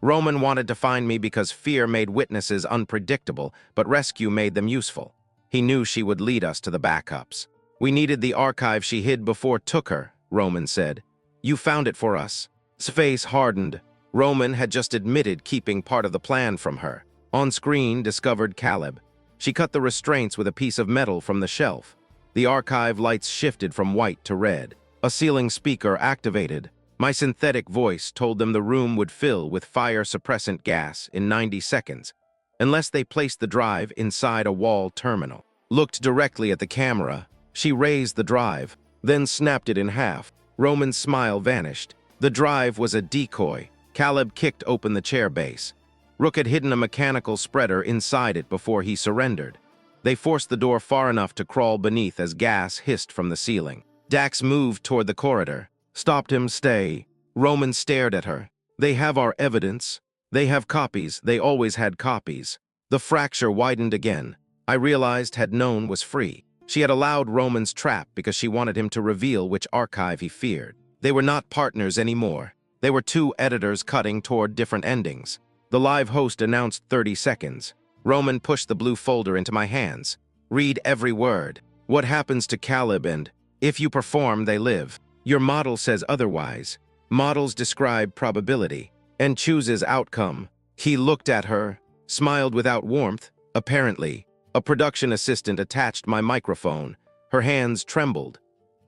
Roman wanted to find me because fear made witnesses unpredictable, but rescue made them useful. He knew she would lead us to the backups. We needed the archive she hid before took her, Roman said. You found it for us. His face hardened. Roman had just admitted keeping part of the plan from her. On screen, discovered Caleb. She cut the restraints with a piece of metal from the shelf. The archive lights shifted from white to red. A ceiling speaker activated. My synthetic voice told them the room would fill with fire-suppressant gas in 90 seconds. unless they placed the drive inside a wall terminal. Looked directly at the camera. She raised the drive, then snapped it in half. Roman's smile vanished. The drive was a decoy. Caleb kicked open the chair base. Rook had hidden a mechanical spreader inside it before he surrendered. They forced the door far enough to crawl beneath as gas hissed from the ceiling. Dax moved toward the corridor. Stopped him. Stay. Roman stared at her. They have our evidence. They have copies. They always had copies. The fracture widened again. I realized had known was free. She had allowed Roman's trap because she wanted him to reveal which archive he feared. They were not partners anymore. They were two editors cutting toward different endings. The live host announced 30 seconds. Roman pushed the blue folder into my hands. Read every word. What happens to Caleb and, if you perform, they live. Your model says otherwise. Models describe probability and chooses outcome. He looked at her, smiled without warmth, apparently. A production assistant attached my microphone. Her hands trembled.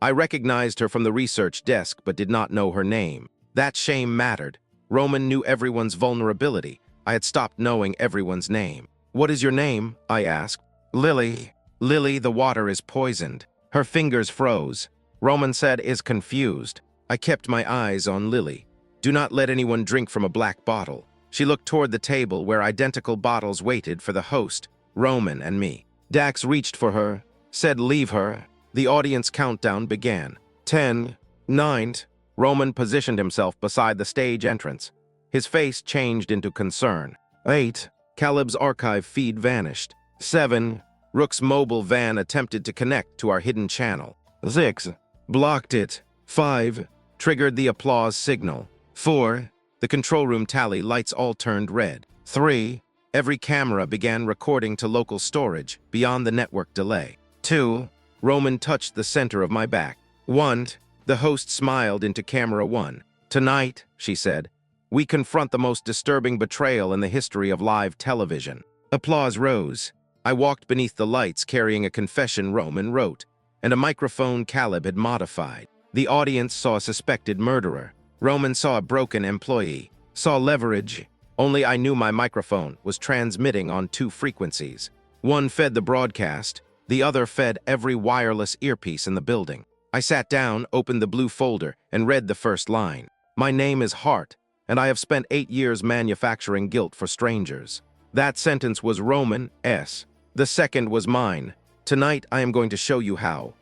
I recognized her from the research desk but did not know her name. That shame mattered. Roman knew everyone's vulnerability. I had stopped knowing everyone's name. What is your name? I asked. Lily. Lily, the water is poisoned. Her fingers froze. Roman said, is confused. I kept my eyes on Lily. Do not let anyone drink from a black bottle. She looked toward the table where identical bottles waited for the host, Roman and me. Dax reached for her, said leave her. The audience countdown began. 10, 9. Roman positioned himself beside the stage entrance. His face changed into concern. 8. Caleb's archive feed vanished. 7. Rook's mobile van attempted to connect to our hidden channel. 6. Blocked it. 5. Triggered the applause signal. 4. The control room tally lights all turned red. 3. Every camera began recording to local storage, beyond the network delay. 2. Roman touched the center of my back. 1. The host smiled into camera 1. Tonight, she said, we confront the most disturbing betrayal in the history of live television. Applause rose. I walked beneath the lights carrying a confession Roman wrote, and a microphone Caleb had modified. The audience saw a suspected murderer. Roman saw a broken employee, saw leverage. Only I knew my microphone was transmitting on 2 frequencies. One fed the broadcast, the other fed every wireless earpiece in the building. I sat down, opened the blue folder, and read the first line. My name is Hart, and I have spent 8 years manufacturing guilt for strangers. That sentence was Roman S. The second was mine. Tonight I am going to show you how.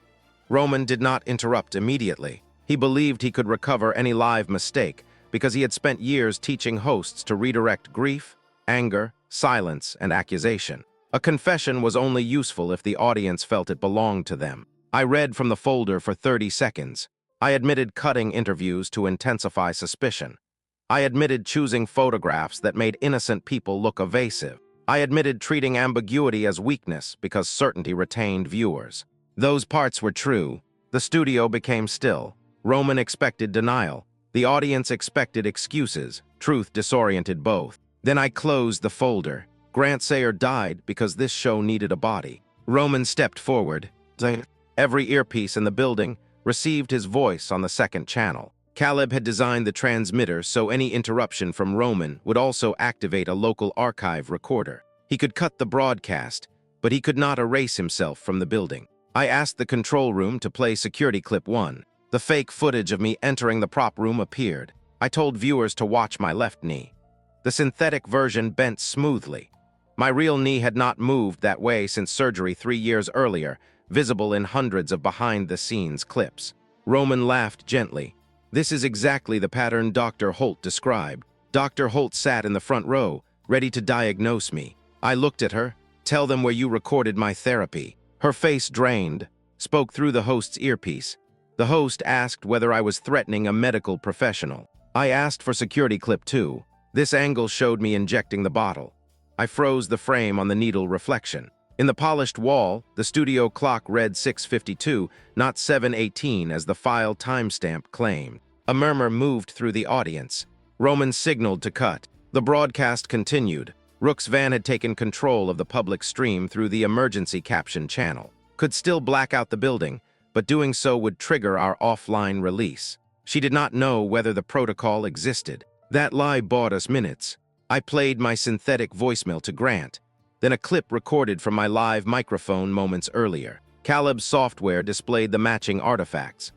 Roman did not interrupt immediately. He believed he could recover any live mistake because he had spent years teaching hosts to redirect grief, anger, silence, and accusation. A confession was only useful if the audience felt it belonged to them. I read from the folder for 30 seconds. I admitted cutting interviews to intensify suspicion. I admitted choosing photographs that made innocent people look evasive. I admitted treating ambiguity as weakness because certainty retained viewers. Those parts were true. The studio became still. Roman expected denial. The audience expected excuses. Truth disoriented both. Then I closed the folder. Grant Sayer died because this show needed a body. Roman stepped forward. Every earpiece in the building received his voice on the second channel. Caleb had designed the transmitter so any interruption from Roman would also activate a local archive recorder. He could cut the broadcast, but he could not erase himself from the building. I asked the control room to play security clip 1. The fake footage of me entering the prop room appeared. I told viewers to watch my left knee. The synthetic version bent smoothly. My real knee had not moved that way since surgery 3 years earlier, visible in hundreds of behind-the-scenes clips. Roman laughed gently. This is exactly the pattern Dr. Holt described. Dr. Holt sat in the front row, ready to diagnose me. I looked at her. Tell them where you recorded my therapy. Her face drained, spoke through the host's earpiece. The host asked whether I was threatening a medical professional. I asked for security clip 2. This angle showed me injecting the bottle. I froze the frame on the needle reflection. In the polished wall, the studio clock read 6:52, not 7:18 as the file timestamp claimed. A murmur moved through the audience. Roman signaled to cut. The broadcast continued. Rook's van had taken control of the public stream through the emergency caption channel. Could still black out the building, but doing so would trigger our offline release. She did not know whether the protocol existed. That lie bought us minutes. I played my synthetic voicemail to Grant, then a clip recorded from my live microphone moments earlier. Caleb's software displayed the matching artifacts.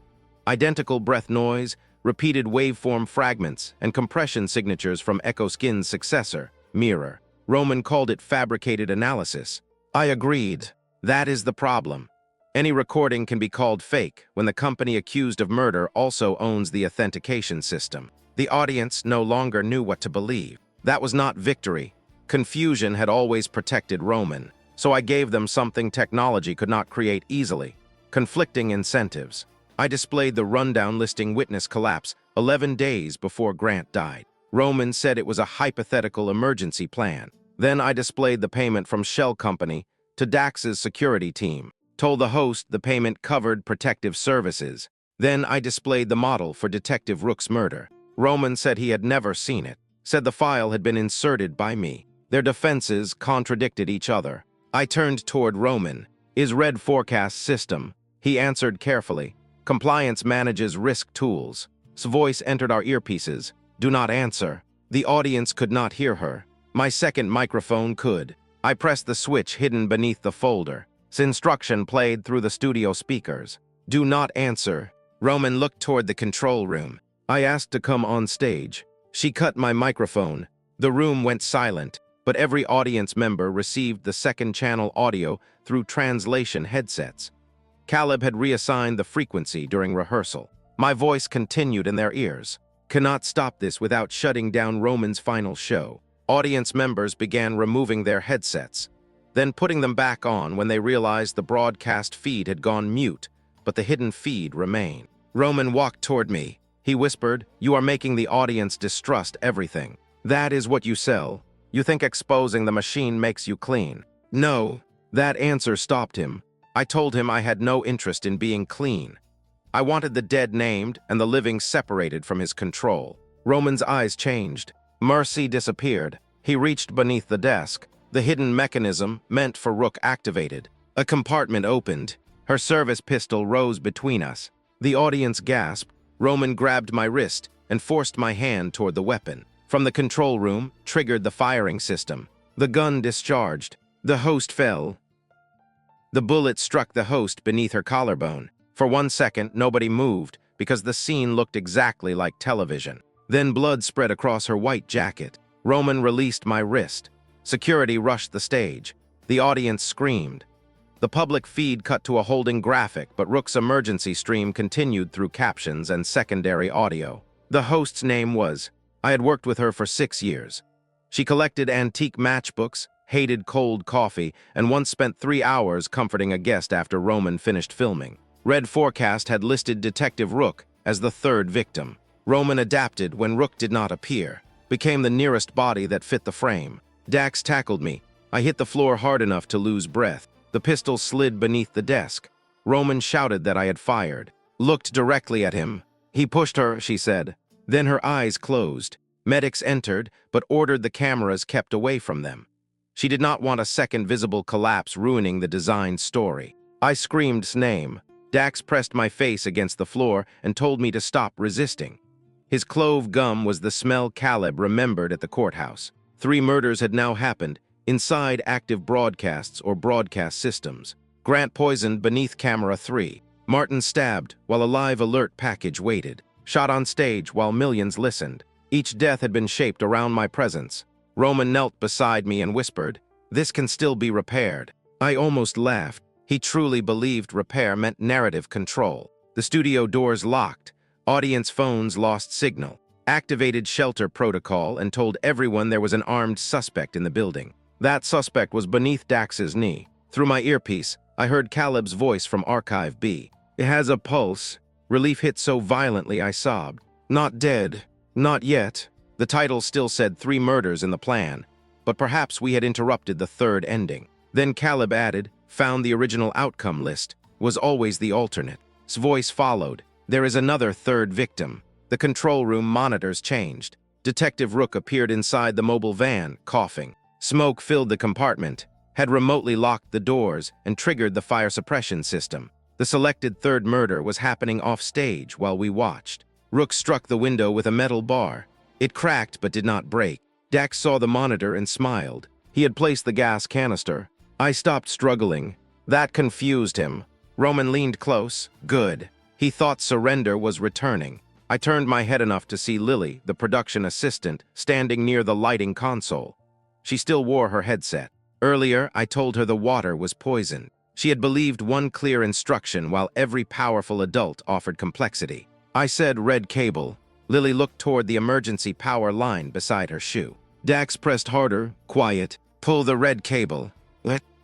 Identical breath noise, repeated waveform fragments, and compression signatures from Echo Skin's successor, Mirror. Roman called it fabricated analysis. I agreed. That is the problem. Any recording can be called fake when the company accused of murder also owns the authentication system. The audience no longer knew what to believe. That was not victory. Confusion had always protected Roman, so I gave them something technology could not create easily: conflicting incentives. I displayed the rundown listing witness collapse 11 days before Grant died. Roman said it was a hypothetical emergency plan. Then I displayed the payment from Shell Company to Dax's security team, told the host the payment covered protective services. Then I displayed the model for Detective Rook's murder. Roman said he had never seen it, said the file had been inserted by me. Their defenses contradicted each other. I turned toward Roman. Is Red Forecast system? He answered carefully. Compliance manages risk tools. His voice entered our earpieces. Do not answer. The audience could not hear her. My second microphone could. I pressed the switch hidden beneath the folder. His instruction played through the studio speakers. Do not answer. Roman looked toward the control room. I asked to come on stage. She cut my microphone. The room went silent, but every audience member received the second channel audio through translation headsets. Caleb had reassigned the frequency during rehearsal. My voice continued in their ears. Cannot stop this without shutting down Roman's final show. Audience members began removing their headsets, then putting them back on when they realized the broadcast feed had gone mute, but the hidden feed remained. Roman walked toward me. He whispered, "You are making the audience distrust everything. That is what you sell. You think exposing the machine makes you clean." No. That answer stopped him. I told him I had no interest in being clean. I wanted the dead named and the living separated from his control. Roman's eyes changed. Mercy disappeared. He reached beneath the desk. The hidden mechanism meant for Rook activated. A compartment opened. Her service pistol rose between us. The audience gasped. Roman grabbed my wrist and forced my hand toward the weapon. From the control room, triggered the firing system. The gun discharged. The host fell. The bullet struck the host beneath her collarbone. For 1 second, nobody moved because the scene looked exactly like television. Then blood spread across her white jacket. Roman released my wrist. Security rushed the stage. The audience screamed. The public feed cut to a holding graphic, but Rook's emergency stream continued through captions and secondary audio. The host's name was. I had worked with her for 6 years. She collected antique matchbooks, hated cold coffee, and once spent 3 hours comforting a guest after Roman finished filming. Red Forecast had listed Detective Rook as the third victim. Roman adapted when Rook did not appear, became the nearest body that fit the frame. Dax tackled me. I hit the floor hard enough to lose breath. The pistol slid beneath the desk. Roman shouted that I had fired. Looked directly at him. He pushed her, she said. Then her eyes closed. Medics entered, but ordered the cameras kept away from them. She did not want a second visible collapse ruining the designed story. I screamed his name. Dax pressed my face against the floor and told me to stop resisting. His clove gum was the smell Caleb remembered at the courthouse. 3 murders had now happened, inside active broadcasts or broadcast systems. Grant poisoned beneath camera 3. Martin stabbed while a live alert package waited. Shot on stage while millions listened. Each death had been shaped around my presence. Roman knelt beside me and whispered, "This can still be repaired." I almost laughed. He truly believed repair meant narrative control. The studio doors locked. Audience phones lost signal. Activated shelter protocol and told everyone there was an armed suspect in the building. That suspect was beneath Dax's knee. Through my earpiece, I heard Caleb's voice from Archive B. "It has a pulse." Relief hit so violently I sobbed. "Not dead. Not yet." The title still said 3 murders in the plan, but perhaps we had interrupted the third ending. Then Caleb added, "Found the original outcome list. Was always the alternate." His voice followed. "There is another third victim." The control room monitors changed. Detective Rook appeared inside the mobile van, coughing. Smoke filled the compartment, had remotely locked the doors, and triggered the fire suppression system. The selected third murder was happening off stage while we watched. Rook struck the window with a metal bar. It cracked but did not break. Dax saw the monitor and smiled. He had placed the gas canister. I stopped struggling. That confused him. Roman leaned close. Good. He thought surrender was returning. I turned my head enough to see Lily, the production assistant, standing near the lighting console. She still wore her headset. Earlier, I told her the water was poisoned. She had believed one clear instruction while every powerful adult offered complexity. I said red cable. Lily looked toward the emergency power line beside her shoe. Dax pressed harder. Quiet. Pull the red cable.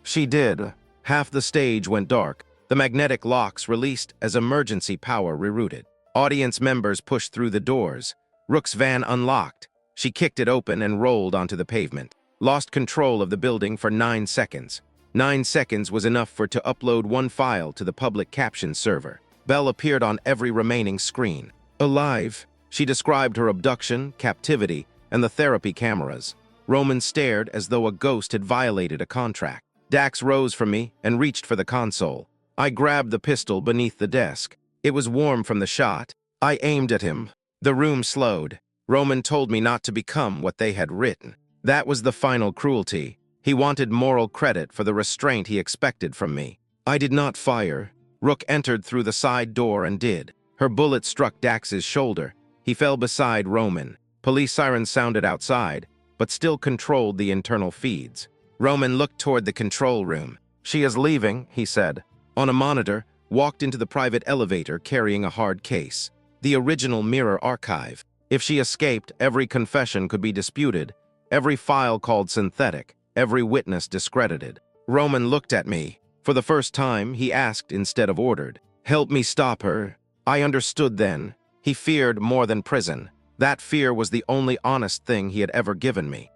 She did. Half the stage went dark. The magnetic locks released as emergency power rerouted. Audience members pushed through the doors. Rook's van unlocked. She kicked it open and rolled onto the pavement. Lost control of the building for 9 seconds. 9 seconds was enough for to upload one file to the public caption server. Belle appeared on every remaining screen. Alive. She described her abduction, captivity, and the therapy cameras. Roman stared as though a ghost had violated a contract. Dax rose from me and reached for the console. I grabbed the pistol beneath the desk. It was warm from the shot. I aimed at him. The room slowed. Roman told me not to become what they had written. That was the final cruelty. He wanted moral credit for the restraint he expected from me. I did not fire. Rook entered through the side door and did. Her bullet struck Dax's shoulder. He fell beside Roman. Police sirens sounded outside, but still controlled the internal feeds. Roman looked toward the control room. She is leaving, he said. On a monitor, walked into the private elevator carrying a hard case. The original mirror archive. If she escaped, every confession could be disputed, every file called synthetic, every witness discredited. Roman looked at me. For the first time, he asked instead of ordered. Help me stop her. I understood then. He feared more than prison. That fear was the only honest thing he had ever given me.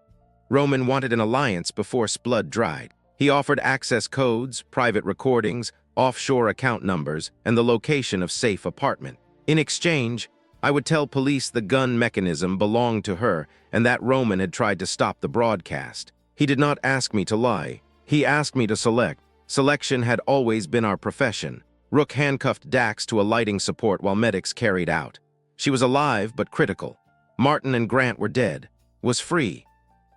Roman wanted an alliance before blood dried. He offered access codes, private recordings, offshore account numbers, and the location of safe apartment. In exchange, I would tell police the gun mechanism belonged to her and that Roman had tried to stop the broadcast. He did not ask me to lie. He asked me to select. Selection had always been our profession. Rook handcuffed Dax to a lighting support while medics carried out. She was alive but critical. Martin and Grant were dead. Was free.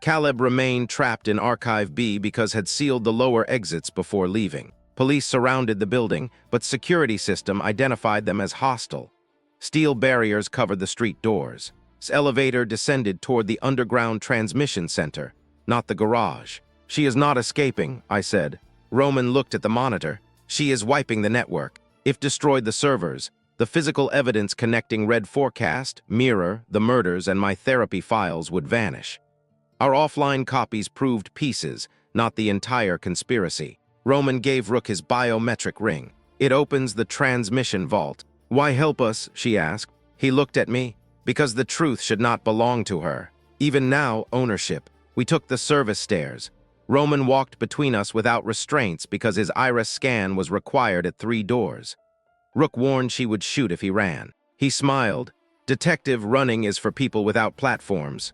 Caleb remained trapped in Archive B because had sealed the lower exits before leaving. Police surrounded the building, but security system identified them as hostile. Steel barriers covered the street doors. This elevator descended toward the underground transmission center, not the garage. She is not escaping, I said. Roman looked at the monitor. She is wiping the network. If destroyed the servers, the physical evidence connecting Red Forecast, Mirror, the murders, and my therapy files would vanish. Our offline copies proved pieces, not the entire conspiracy. Roman gave Rook his biometric ring. It opens the transmission vault. Why help us? She asked. He looked at me. Because the truth should not belong to her. Even now, ownership. We took the service stairs. Roman walked between us without restraints because his iris scan was required at 3 doors. Rook warned she would shoot if he ran. He smiled. Detective running is for people without platforms.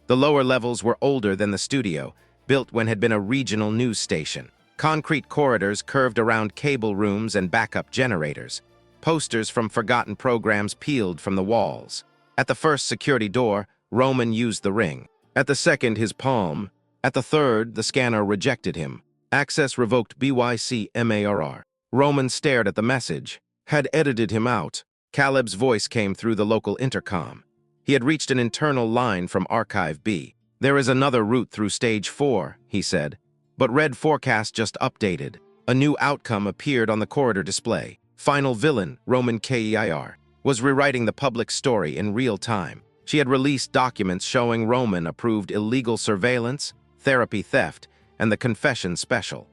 The lower levels were older than the studio, built when had been a regional news station. Concrete corridors curved around cable rooms and backup generators. Posters from forgotten programs peeled from the walls. At the first security door, Roman used the ring. At the second, his palm. At the third, the scanner rejected him. Access revoked BYCMARR. Roman stared at the message. Had edited him out. Caleb's voice came through the local intercom. He had reached an internal line from Archive B. There is another route through Stage 4, he said. But Red Forecast just updated. A new outcome appeared on the corridor display. Final villain, Roman Keir, was rewriting the public story in real time. She had released documents showing Roman approved illegal surveillance, therapy theft, and the confession special.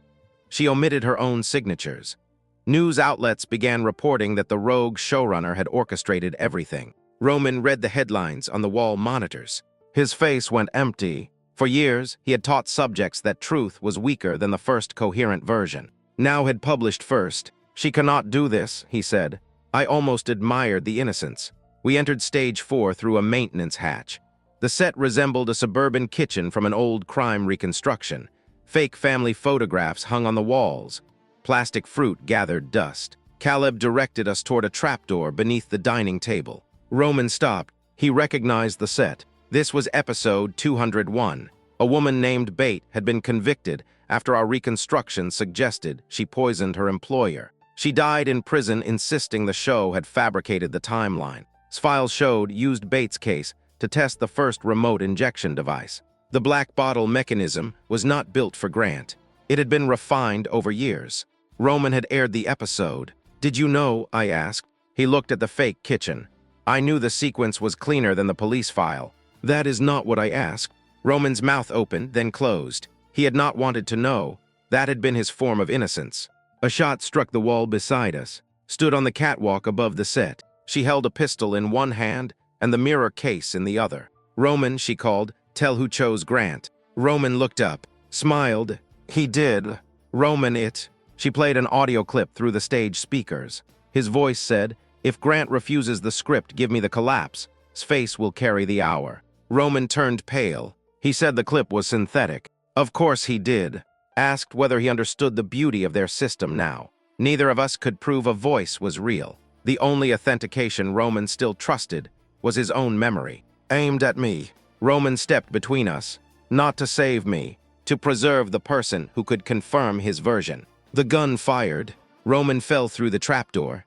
She omitted her own signatures. News outlets began reporting that the rogue showrunner had orchestrated everything. Roman read the headlines on the wall monitors. His face went empty. For years, he had taught subjects that truth was weaker than the first coherent version. Now had published first. She cannot do this, he said. I almost admired the innocence. We entered Stage 4 through a maintenance hatch. The set resembled a suburban kitchen from an old crime reconstruction. Fake family photographs hung on the walls. Plastic fruit gathered dust. Caleb directed us toward a trapdoor beneath the dining table. Roman stopped. He recognized the set. This was episode 201. A woman named Bate had been convicted after our reconstruction suggested she poisoned her employer. She died in prison, insisting the show had fabricated the timeline. Files showed used Bates' case to test the first remote injection device. The black bottle mechanism was not built for Grant. It had been refined over years. Roman had aired the episode. "Did you know?" I asked. He looked at the fake kitchen. "I knew the sequence was cleaner than the police file." "That is not what I asked." Roman's mouth opened, then closed. He had not wanted to know. That had been his form of innocence. A shot struck the wall beside us, stood on the catwalk above the set. She held a pistol in one hand and the mirror case in the other. "Roman," she called, "tell who chose Grant." Roman looked up, smiled. "He did. Roman, it." She played an audio clip through the stage speakers. His voice said, "If Grant refuses the script, give me the collapse. His face will carry the hour." Roman turned pale. He said the clip was synthetic. Of course he did. Asked whether he understood the beauty of their system now. Neither of us could prove a voice was real. The only authentication Roman still trusted was his own memory. Aimed at me. Roman stepped between us. Not to save me, to preserve the person who could confirm his version. The gun fired. Roman fell through the trapdoor.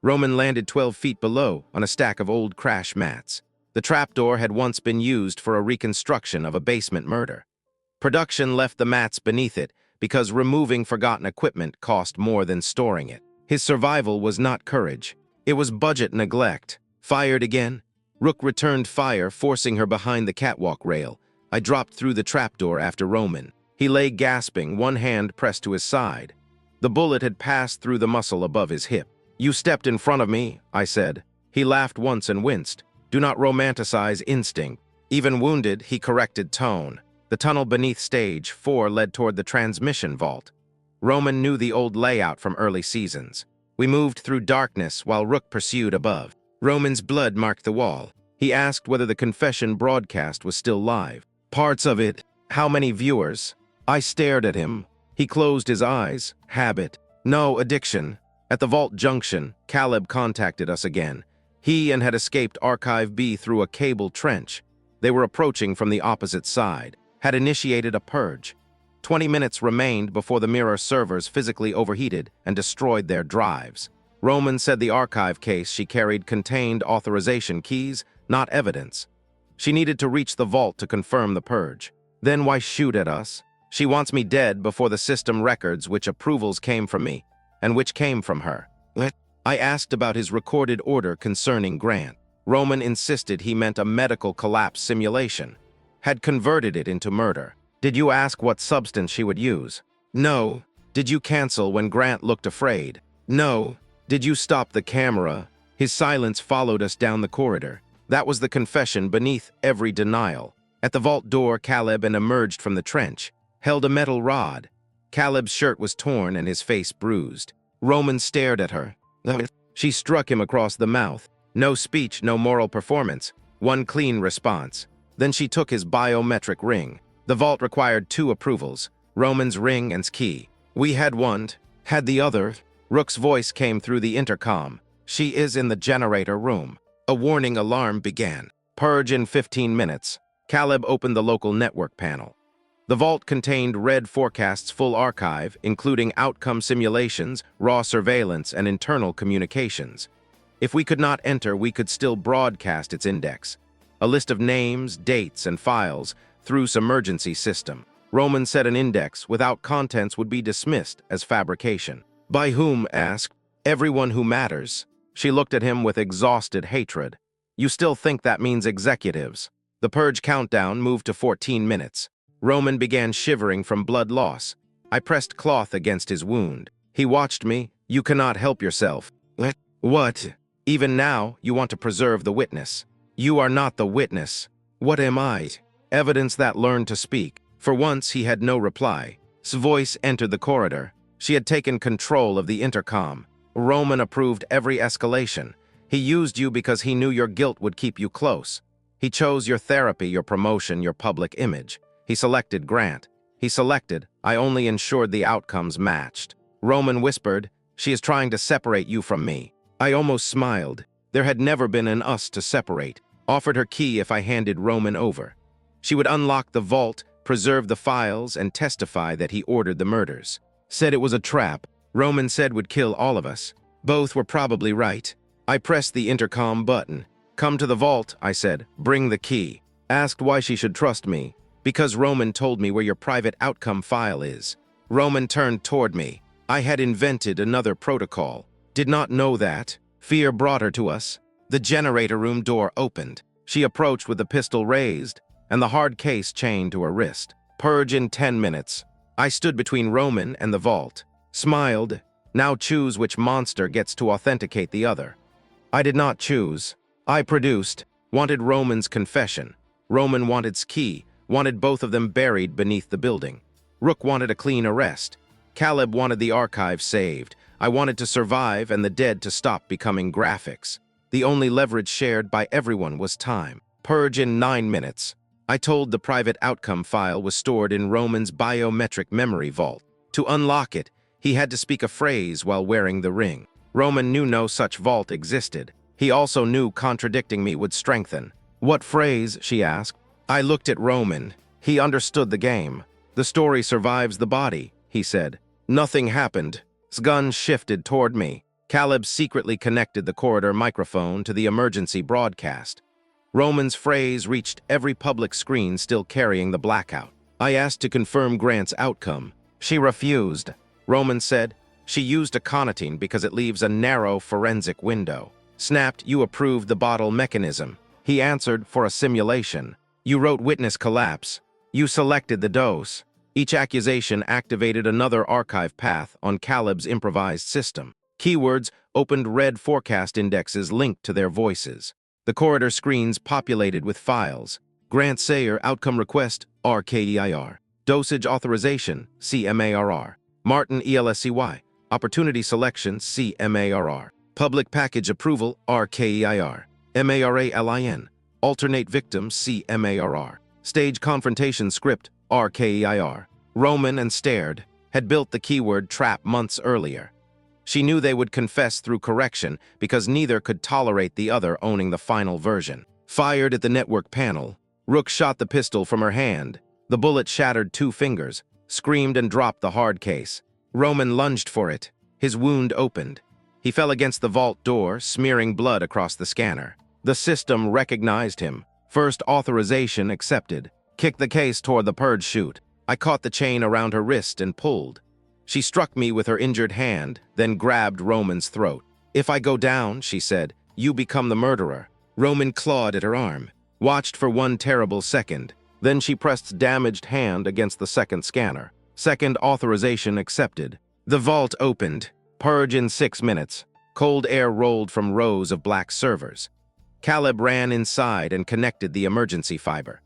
Roman landed 12 feet below on a stack of old crash mats. The trapdoor had once been used for a reconstruction of a basement murder. Production left the mats beneath it because removing forgotten equipment cost more than storing it. His survival was not courage. It was budget neglect. Fired again. Rook returned fire, forcing her behind the catwalk rail. I dropped through the trapdoor after Roman. He lay gasping, one hand pressed to his side. The bullet had passed through the muscle above his hip. "You stepped in front of me," I said. He laughed once and winced. "Do not romanticize instinct." Even wounded, he corrected tone. The tunnel beneath stage 4 led toward the transmission vault. Roman knew the old layout from early seasons. We moved through darkness while Rook pursued above. Roman's blood marked the wall. He asked whether the confession broadcast was still live. "Parts of it." "How many viewers?" I stared at him. He closed his eyes. "Habit." "No, addiction." At the vault junction, Caleb contacted us again. He and had escaped Archive B through a cable trench. They were approaching from the opposite side, had initiated a purge. 20 minutes remained before the mirror servers physically overheated and destroyed their drives. Roman said the archive case she carried contained authorization keys, not evidence. She needed to reach the vault to confirm the purge. Then why shoot at us? She wants me dead before the system records which approvals came from me, and which came from her. I asked about his recorded order concerning Grant. Roman insisted he meant a medical collapse simulation. Had converted it into murder. "Did you ask what substance she would use?" "No." "Did you cancel when Grant looked afraid?" "No." "Did you stop the camera?" His silence followed us down the corridor. That was the confession beneath every denial. At the vault door, Caleb emerged from the trench, held a metal rod. Caleb's shirt was torn and his face bruised. Roman stared at her. She struck him across the mouth. No speech, no moral performance. One clean response. Then she took his biometric ring. The vault required 2 approvals, Roman's ring and key. We had one, had the other. Rook's voice came through the intercom. "She is in the generator room." A warning alarm began. "Purge in 15 minutes. Caleb opened the local network panel. The vault contained red forecasts full archive, including outcome simulations, raw surveillance, and internal communications. If we could not enter, we could still broadcast its index. A list of names, dates, and files through some emergency system. Roman said an index without contents would be dismissed as fabrication. "By whom?" asked. "Everyone who matters." She looked at him with exhausted hatred. "You still think that means executives?" The purge countdown moved to 14 minutes. Roman began shivering from blood loss. I pressed cloth against his wound. He watched me. "You cannot help yourself." "What?" "Even now, you want to preserve the witness." "You are not the witness." "What am I?" "Evidence that learned to speak." For once, he had no reply. His voice entered the corridor. She had taken control of the intercom. "Roman approved every escalation. He used you because he knew your guilt would keep you close. He chose your therapy, your promotion, your public image. He selected Grant. He selected, I only ensured the outcomes matched." Roman whispered, "She is trying to separate you from me." I almost smiled. There had never been an us to separate. offered her key if I handed Roman over. She would unlock the vault, preserve the files, and testify that he ordered the murders. Said it was a trap. Roman said would kill all of us. Both were probably right. I pressed the intercom button. "Come to the vault," I said. "Bring the key." Asked why she should trust me. "Because Roman told me where your private outcome file is." Roman turned toward me. I had invented another protocol. Did not know that. Fear brought her to us. The generator room door opened. She approached with the pistol raised and the hard case chained to her wrist. "Purge in 10 minutes. I stood between Roman and the vault. Smiled. "Now choose which monster gets to authenticate the other." I did not choose. I produced. Wanted Roman's confession. Roman wanted's key. Wanted both of them buried beneath the building. Rook wanted a clean arrest. Caleb wanted the archive saved. I wanted to survive and the dead to stop becoming graphics. The only leverage shared by everyone was time. Purge in 9 minutes. I told the private outcome file was stored in Roman's biometric memory vault. To unlock it, he had to speak a phrase while wearing the ring. Roman knew no such vault existed. He also knew contradicting me would strengthen. "What phrase?" she asked. I looked at Roman. He understood the game. "The story survives the body," he said. Nothing happened. His gun shifted toward me. Caleb secretly connected the corridor microphone to the emergency broadcast. Roman's phrase reached every public screen still carrying the blackout. I asked to confirm Grant's outcome. She refused. Roman said, "She used aconitine because it leaves a narrow forensic window." Snapped, "You approved the bottle mechanism." He answered, "For a simulation." "You wrote witness collapse." "You selected the dose." Each accusation activated another archive path on Caleb's improvised system. Keywords opened red forecast indexes linked to their voices. The corridor screens populated with files. Grant Sayer outcome request, RKEIR. Dosage authorization, CMARR. Martin ELSCY. Opportunity selection, CMARR. Public package approval, RKEIR. MARALIN. Alternate victim, CMARR. Stage confrontation script, RKEIR. Roman and stared. Had built the keyword trap months earlier. She knew they would confess through correction because neither could tolerate the other owning the final version. Fired at the network panel. Rook shot the pistol from her hand. The bullet shattered 2 fingers, screamed and dropped the hard case. Roman lunged for it. His wound opened. He fell against the vault door, smearing blood across the scanner. The system recognized him. First authorization accepted. Kicked the case toward the purge chute. I caught the chain around her wrist and pulled. She struck me with her injured hand, then grabbed Roman's throat. "If I go down," she said, "you become the murderer." Roman clawed at her arm, watched for 1 terrible second. Then she pressed damaged hand against the second scanner. Second authorization accepted. The vault opened. Purge in 6 minutes. Cold air rolled from rows of black servers. Caleb ran inside and connected the emergency fiber.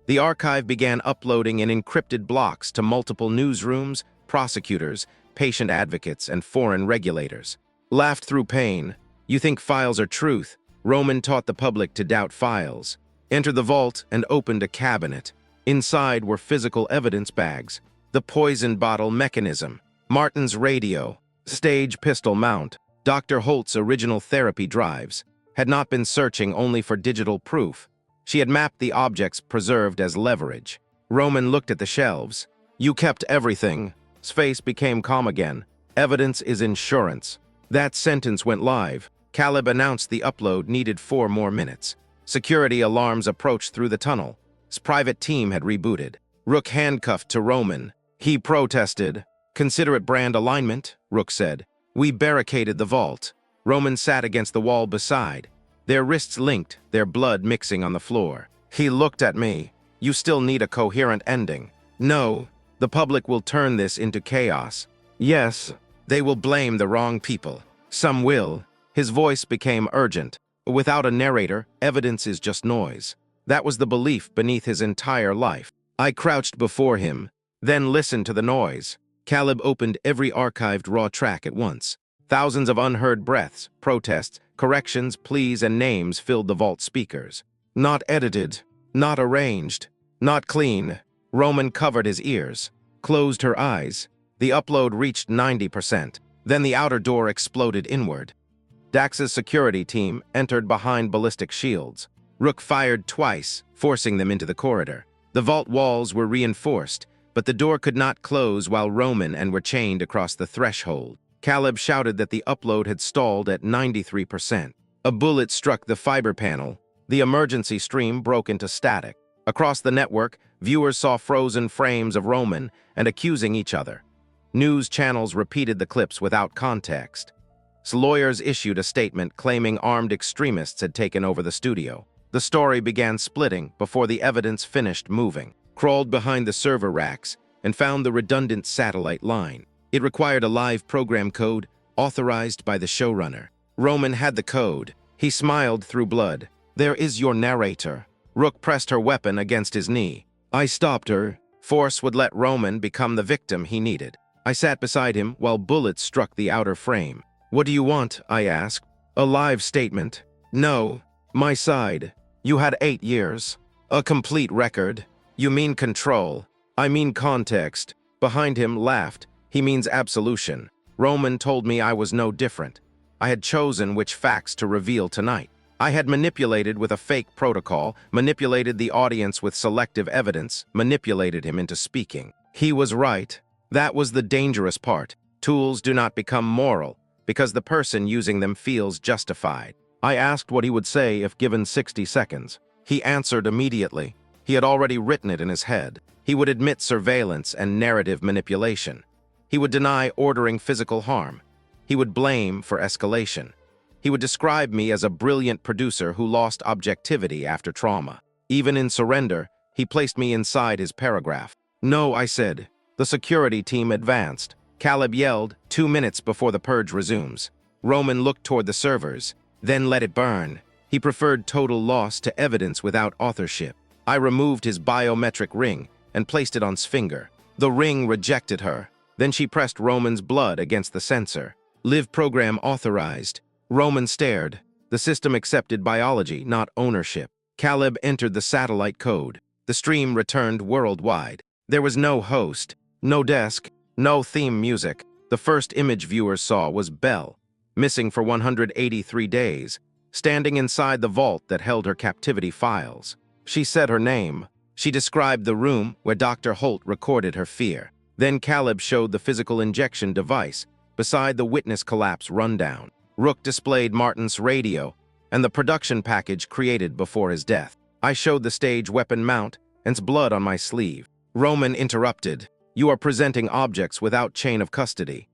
The archive began uploading in encrypted blocks to multiple newsrooms, prosecutors, patient advocates, and foreign regulators. Laughed through pain. "You think files are truth?" Roman taught the public to doubt files. Entered the vault and opened a cabinet. Inside were physical evidence bags, the poison bottle mechanism, Martin's radio, stage pistol mount, Dr. Holt's original therapy drives. Had not been searching only for digital proof. She had mapped the objects preserved as leverage. Roman looked at the shelves. "You kept everything." His face became calm again. "Evidence is insurance." That sentence went live. Caleb announced the upload needed 4 more minutes. Security alarms approached through the tunnel. His private team had rebooted. Rook handcuffed to Roman. He protested. "Consider it brand alignment," Rook said. "We barricaded the vault." Roman sat against the wall beside. Their wrists linked, their blood mixing on the floor. He looked at me. "You still need a coherent ending." "No. The public will turn this into chaos." "Yes. They will blame the wrong people. Some will." His voice became urgent. "Without a narrator, evidence is just noise." That was the belief beneath his entire life. I crouched before him, then listened to the noise. Caleb opened every archived raw track at once. Thousands of unheard breaths, protests, corrections, pleas, and names filled the vault speakers. Not edited, not arranged, not clean. Roman covered his ears, closed her eyes. The upload reached 90%. Then the outer door exploded inward. Dax's security team entered behind ballistic shields. Rook fired twice, forcing them into the corridor. The vault walls were reinforced, but the door could not close while Roman and were chained across the threshold. Caleb shouted that the upload had stalled at 93%. A bullet struck the fiber panel. The emergency stream broke into static. Across the network, viewers saw frozen frames of Roman and accusing each other. News channels repeated the clips without context. Lawyers issued a statement claiming armed extremists had taken over the studio. The story began splitting before the evidence finished moving. Crawled behind the server racks and found the redundant satellite line. It required a live program code authorized by the showrunner. Roman had the code. He smiled through blood. "There is your narrator." Rook pressed her weapon against his knee. I stopped her. Force would let Roman become the victim he needed. I sat beside him while bullets struck the outer frame. "What do you want?" I asked. "A live statement." "No. My side. You had 8 years. A complete record." "You mean control." "I mean context." Behind him laughed. "He means absolution." Roman told me I was no different. I had chosen which facts to reveal tonight. I had manipulated with a fake protocol, manipulated the audience with selective evidence, manipulated him into speaking. He was right. That was the dangerous part. Tools do not become moral because the person using them feels justified. I asked what he would say if given 60 seconds. He answered immediately. He had already written it in his head. He would admit surveillance and narrative manipulation. He would deny ordering physical harm. He would blame for escalation. He would describe me as a brilliant producer who lost objectivity after trauma. Even in surrender, he placed me inside his paragraph. "No," I said. The security team advanced. Caleb yelled, 2 minutes before the purge resumes. Roman looked toward the servers, then let it burn. He preferred total loss to evidence without authorship. I removed his biometric ring and placed it on his finger. The ring rejected her. Then she pressed Roman's blood against the sensor. Live program authorized. Roman stared. The system accepted biology, not ownership. Caleb entered the satellite code. The stream returned worldwide. There was no host, no desk, no theme music. The first image viewers saw was Belle, missing for 183 days, standing inside the vault that held her captivity files. She said her name. She described the room where Dr. Holt recorded her fear. Then Caleb showed the physical injection device beside the witness collapse rundown. Rook displayed Martin's radio and the production package created before his death. I showed the stage weapon mount and blood on my sleeve. Roman interrupted. "You are presenting objects without chain of custody."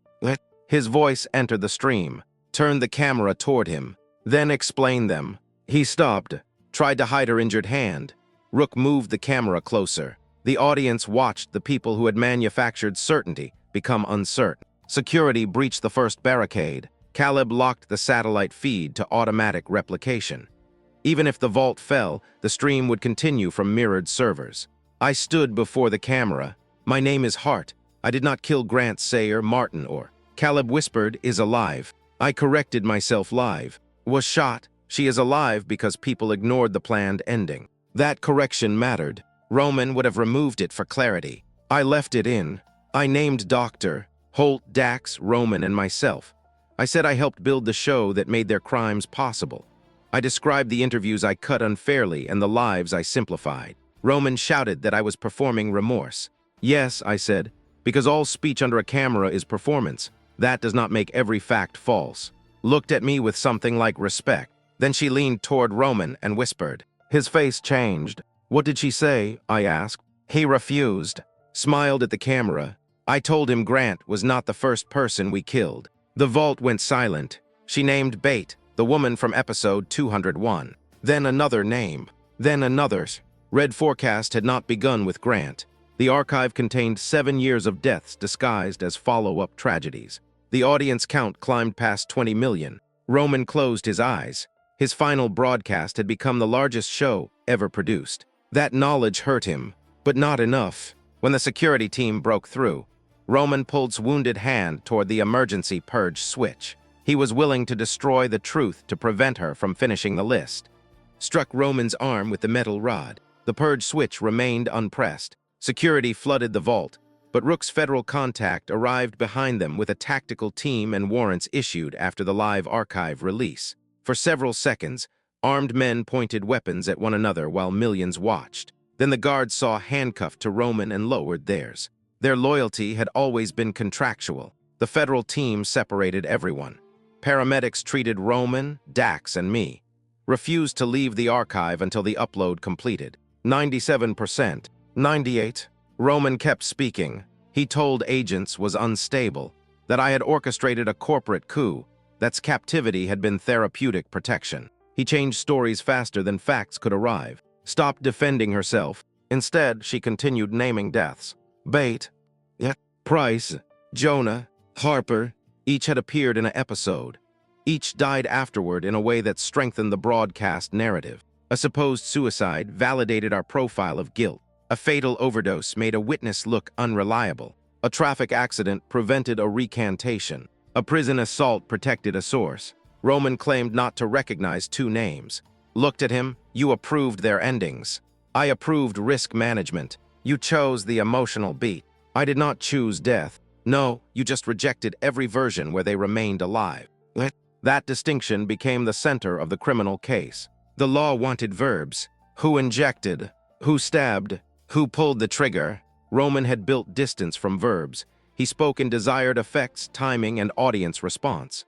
His voice entered the stream, turned the camera toward him, then explained them. He stopped, tried to hide her injured hand. Rook moved the camera closer. The audience watched the people who had manufactured certainty become uncertain. Security breached the first barricade. Caleb locked the satellite feed to automatic replication. Even if the vault fell, the stream would continue from mirrored servers. I stood before the camera. "My name is Hart. I did not kill Grant, Sayer, Martin, or..." Caleb whispered, "Is alive." I corrected myself live. "Was shot. She is alive because people ignored the planned ending." That correction mattered. Roman would have removed it for clarity. I left it in. I named Dr. Holt, Dax, Roman, and myself. I said I helped build the show that made their crimes possible. I described the interviews I cut unfairly and the lives I simplified. Roman shouted that I was performing remorse. "Yes," I said, "because all speech under a camera is performance. That does not make every fact false." Looked at me with something like respect. Then she leaned toward Roman and whispered. His face changed. "What did she say?" I asked. He refused, smiled at the camera. I told him Grant was not the first person we killed. The vault went silent. She named Bate, the woman from episode 201. Then another name. Then another's. Red Forecast had not begun with Grant. The archive contained 7 years of deaths disguised as follow-up tragedies. The audience count climbed past 20 million. Roman closed his eyes. His final broadcast had become the largest show ever produced. That knowledge hurt him, but not enough. When the security team broke through, Roman pulled his wounded hand toward the emergency purge switch. He was willing to destroy the truth to prevent her from finishing the list. Struck Roman's arm with the metal rod. The purge switch remained unpressed. Security flooded the vault, but Rook's federal contact arrived behind them with a tactical team and warrants issued after the live archive release. For several seconds, Armed men pointed weapons at one another while millions watched. Then the guards saw handcuffed to Roman and lowered theirs. Their loyalty had always been contractual. The federal team separated everyone. Paramedics treated Roman, Dax, and me. Refused to leave the archive until the upload completed. 97%. 98. Roman kept speaking. He told agents was unstable, that I had orchestrated a corporate coup, that captivity had been therapeutic protection. He changed stories faster than facts could arrive. Stopped defending herself. Instead, she continued naming deaths. Bate, Price, Jonah, Harper, each had appeared in an episode. Each died afterward in a way that strengthened the broadcast narrative. A supposed suicide validated our profile of guilt. A fatal overdose made a witness look unreliable. A traffic accident prevented a recantation. A prison assault protected a source. Roman claimed not to recognize two names. Looked at him, you approved their endings. I approved risk management. You chose the emotional beat. I did not choose death. No, you just rejected every version where they remained alive. That distinction became the center of the criminal case. The law wanted verbs. Who injected? Who stabbed? Who pulled the trigger? Roman had built distance from verbs. He spoke in desired effects, timing, and audience response.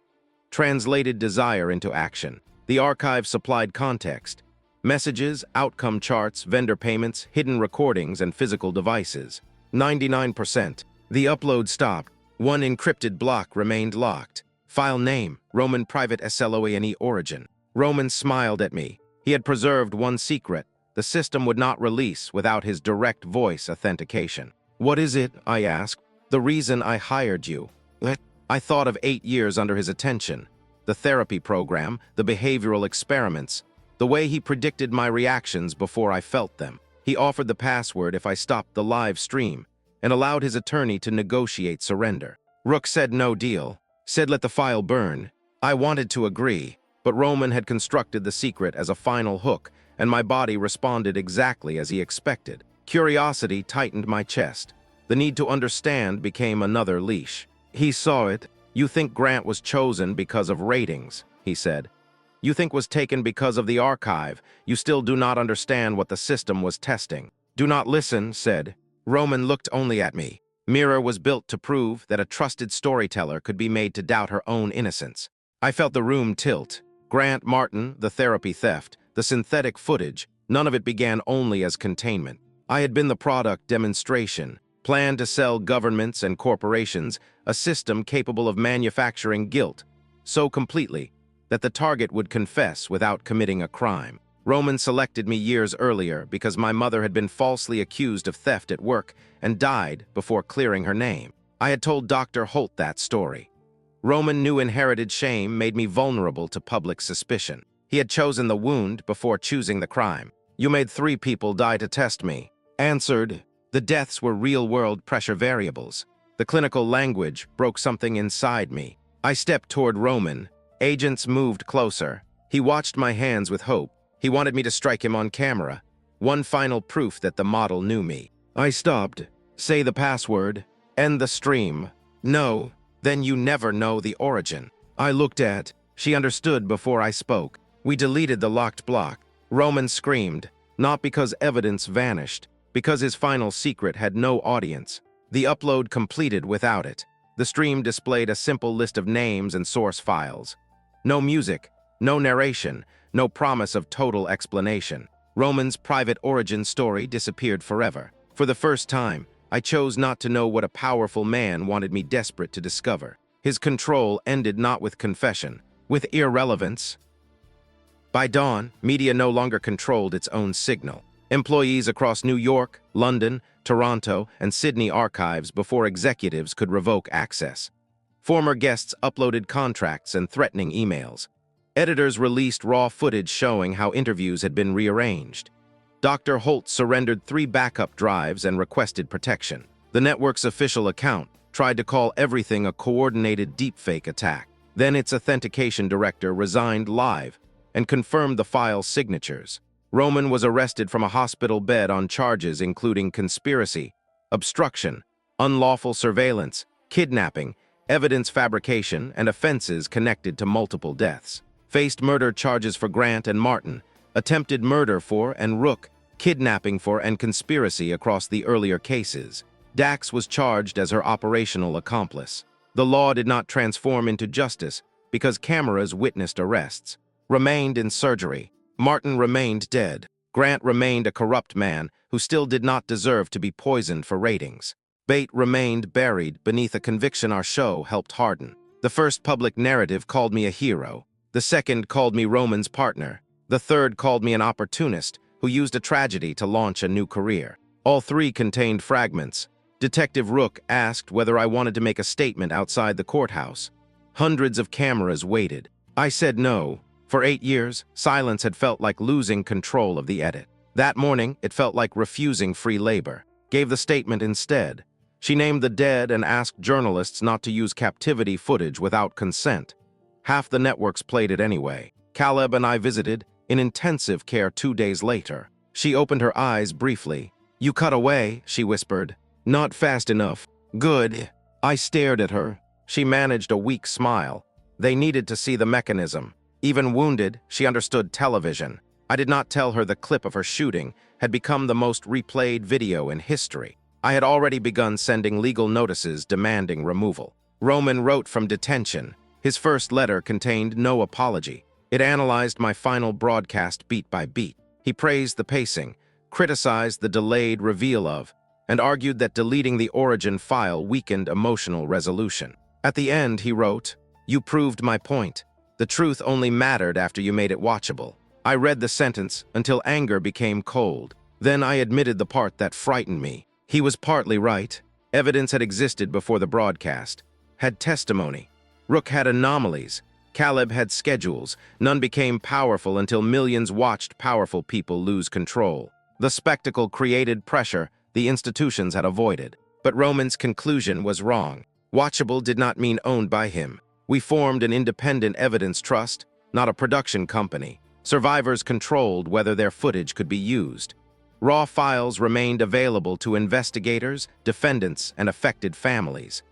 Translated desire into action. The archive supplied context. Messages, outcome charts, vendor payments, hidden recordings, and physical devices. 99%. The upload stopped. One encrypted block remained locked. File name, Roman Private Sloane Origin. Roman smiled at me. He had preserved one secret. The system would not release without his direct voice authentication. What is it? I asked. The reason I hired you. I thought of 8 years under his attention. The therapy program, the behavioral experiments, the way he predicted my reactions before I felt them. He offered the password if I stopped the live stream and allowed his attorney to negotiate surrender. Rook said no deal, said let the file burn. I wanted to agree, but Roman had constructed the secret as a final hook, and my body responded exactly as he expected. Curiosity tightened my chest. The need to understand became another leash. He saw it. You think Grant was chosen because of ratings, he said. You think was taken because of the archive. You still do not understand what the system was testing. Do not listen, said. Roman looked only at me. Mirror was built to prove that a trusted storyteller could be made to doubt her own innocence. I felt the room tilt. Grant Martin, the therapy theft, the synthetic footage, none of it began only as containment. I had been the product demonstration, planned to sell governments and corporations a system capable of manufacturing guilt so completely that the target would confess without committing a crime. Roman selected me years earlier because my mother had been falsely accused of theft at work and died before clearing her name. I had told Dr. Holt that story. Roman knew inherited shame made me vulnerable to public suspicion. He had chosen the wound before choosing the crime. You made 3 people die to test me. Answered. The deaths were real-world pressure variables. The clinical language broke something inside me. I stepped toward Roman. Agents moved closer. He watched my hands with hope. He wanted me to strike him on camera. One final proof that the model knew me. I stopped. Say the password. End the stream. No. Then you never know the origin. I looked at. She understood before I spoke. We deleted the locked block. Roman screamed. Not because evidence vanished. Because his final secret had no audience. The upload completed without it. The stream displayed a simple list of names and source files. No music, no narration, no promise of total explanation. Roman's private origin story disappeared forever. For the first time, I chose not to know what a powerful man wanted me desperate to discover. His control ended not with confession, with irrelevance. By dawn, media no longer controlled its own signal. Employees across New York, London, Toronto, and Sydney archives before executives could revoke access. Former guests uploaded contracts and threatening emails. Editors released raw footage showing how interviews had been rearranged. Dr. Holt surrendered 3 backup drives and requested protection. The network's official account tried to call everything a coordinated deepfake attack. Then its authentication director resigned live and confirmed the file's signatures. Roman was arrested from a hospital bed on charges including conspiracy, obstruction, unlawful surveillance, kidnapping, evidence fabrication, and offenses connected to multiple deaths. faced murder charges for Grant and Martin, attempted murder for and Rook, kidnapping for and conspiracy across the earlier cases. Dax was charged as her operational accomplice. The law did not transform into justice because cameras witnessed arrests. Remained in surgery. Martin remained dead. Grant remained a corrupt man who still did not deserve to be poisoned for ratings. Bate remained buried beneath a conviction our show helped harden. The first public narrative called me a hero. The second called me Roman's partner. The third called me an opportunist who used a tragedy to launch a new career. All three contained fragments. Detective Rook asked whether I wanted to make a statement outside the courthouse. Hundreds of cameras waited. I said no. For 8 years, silence had felt like losing control of the edit. That morning, it felt like refusing free labor. Gave the statement instead. She named the dead and asked journalists not to use captivity footage without consent. Half the networks played it anyway. Caleb and I visited, in intensive care 2 days later. She opened her eyes briefly. "You cut away," she whispered. "Not fast enough." "Good." I stared at her. She managed a weak smile. They needed to see the mechanism. Even wounded, she understood television. I did not tell her the clip of her shooting had become the most replayed video in history. I had already begun sending legal notices demanding removal. Roman wrote from detention. His first letter contained no apology. It analyzed my final broadcast beat by beat. He praised the pacing, criticized the delayed reveal of, and argued that deleting the origin file weakened emotional resolution. At the end, he wrote, "You proved my point. The truth only mattered after you made it watchable." I read the sentence until anger became cold. Then I admitted the part that frightened me. He was partly right. Evidence had existed before the broadcast. Had testimony. Rook had anomalies. Caleb had schedules. None became powerful until millions watched powerful people lose control. The spectacle created pressure the institutions had avoided. But Roman's conclusion was wrong. Watchable did not mean owned by him. We formed an independent evidence trust, not a production company. Survivors controlled whether their footage could be used. Raw files remained available to investigators, defendants, and affected families.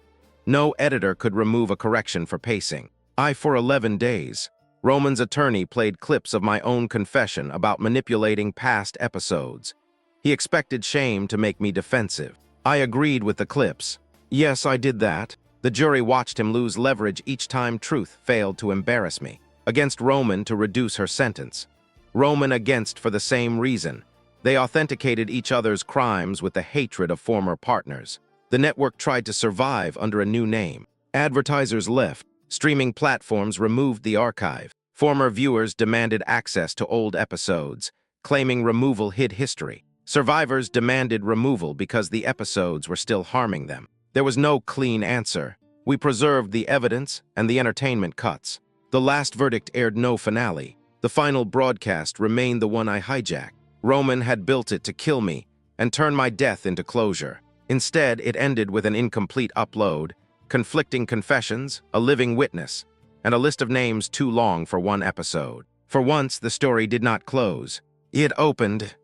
No editor could remove a correction for pacing. For 11 days, Roman's attorney played clips of my own confession about manipulating past episodes. He expected shame to make me defensive. I agreed with the clips. Yes, I did that. The jury watched him lose leverage each time truth failed to embarrass me. Against Roman to reduce her sentence. Roman against for the same reason. They authenticated each other's crimes with the hatred of former partners. The network tried to survive under a new name. Advertisers left. Streaming platforms removed the archive. Former viewers demanded access to old episodes, claiming removal hid history. Survivors demanded removal because the episodes were still harming them. There was no clean answer. We preserved the evidence and the entertainment cuts. The last verdict aired no finale. The final broadcast remained the one I hijacked. Roman had built it to kill me and turn my death into closure. Instead, it ended with an incomplete upload, conflicting confessions, a living witness, and a list of names too long for one episode. For once, the story did not close. It opened.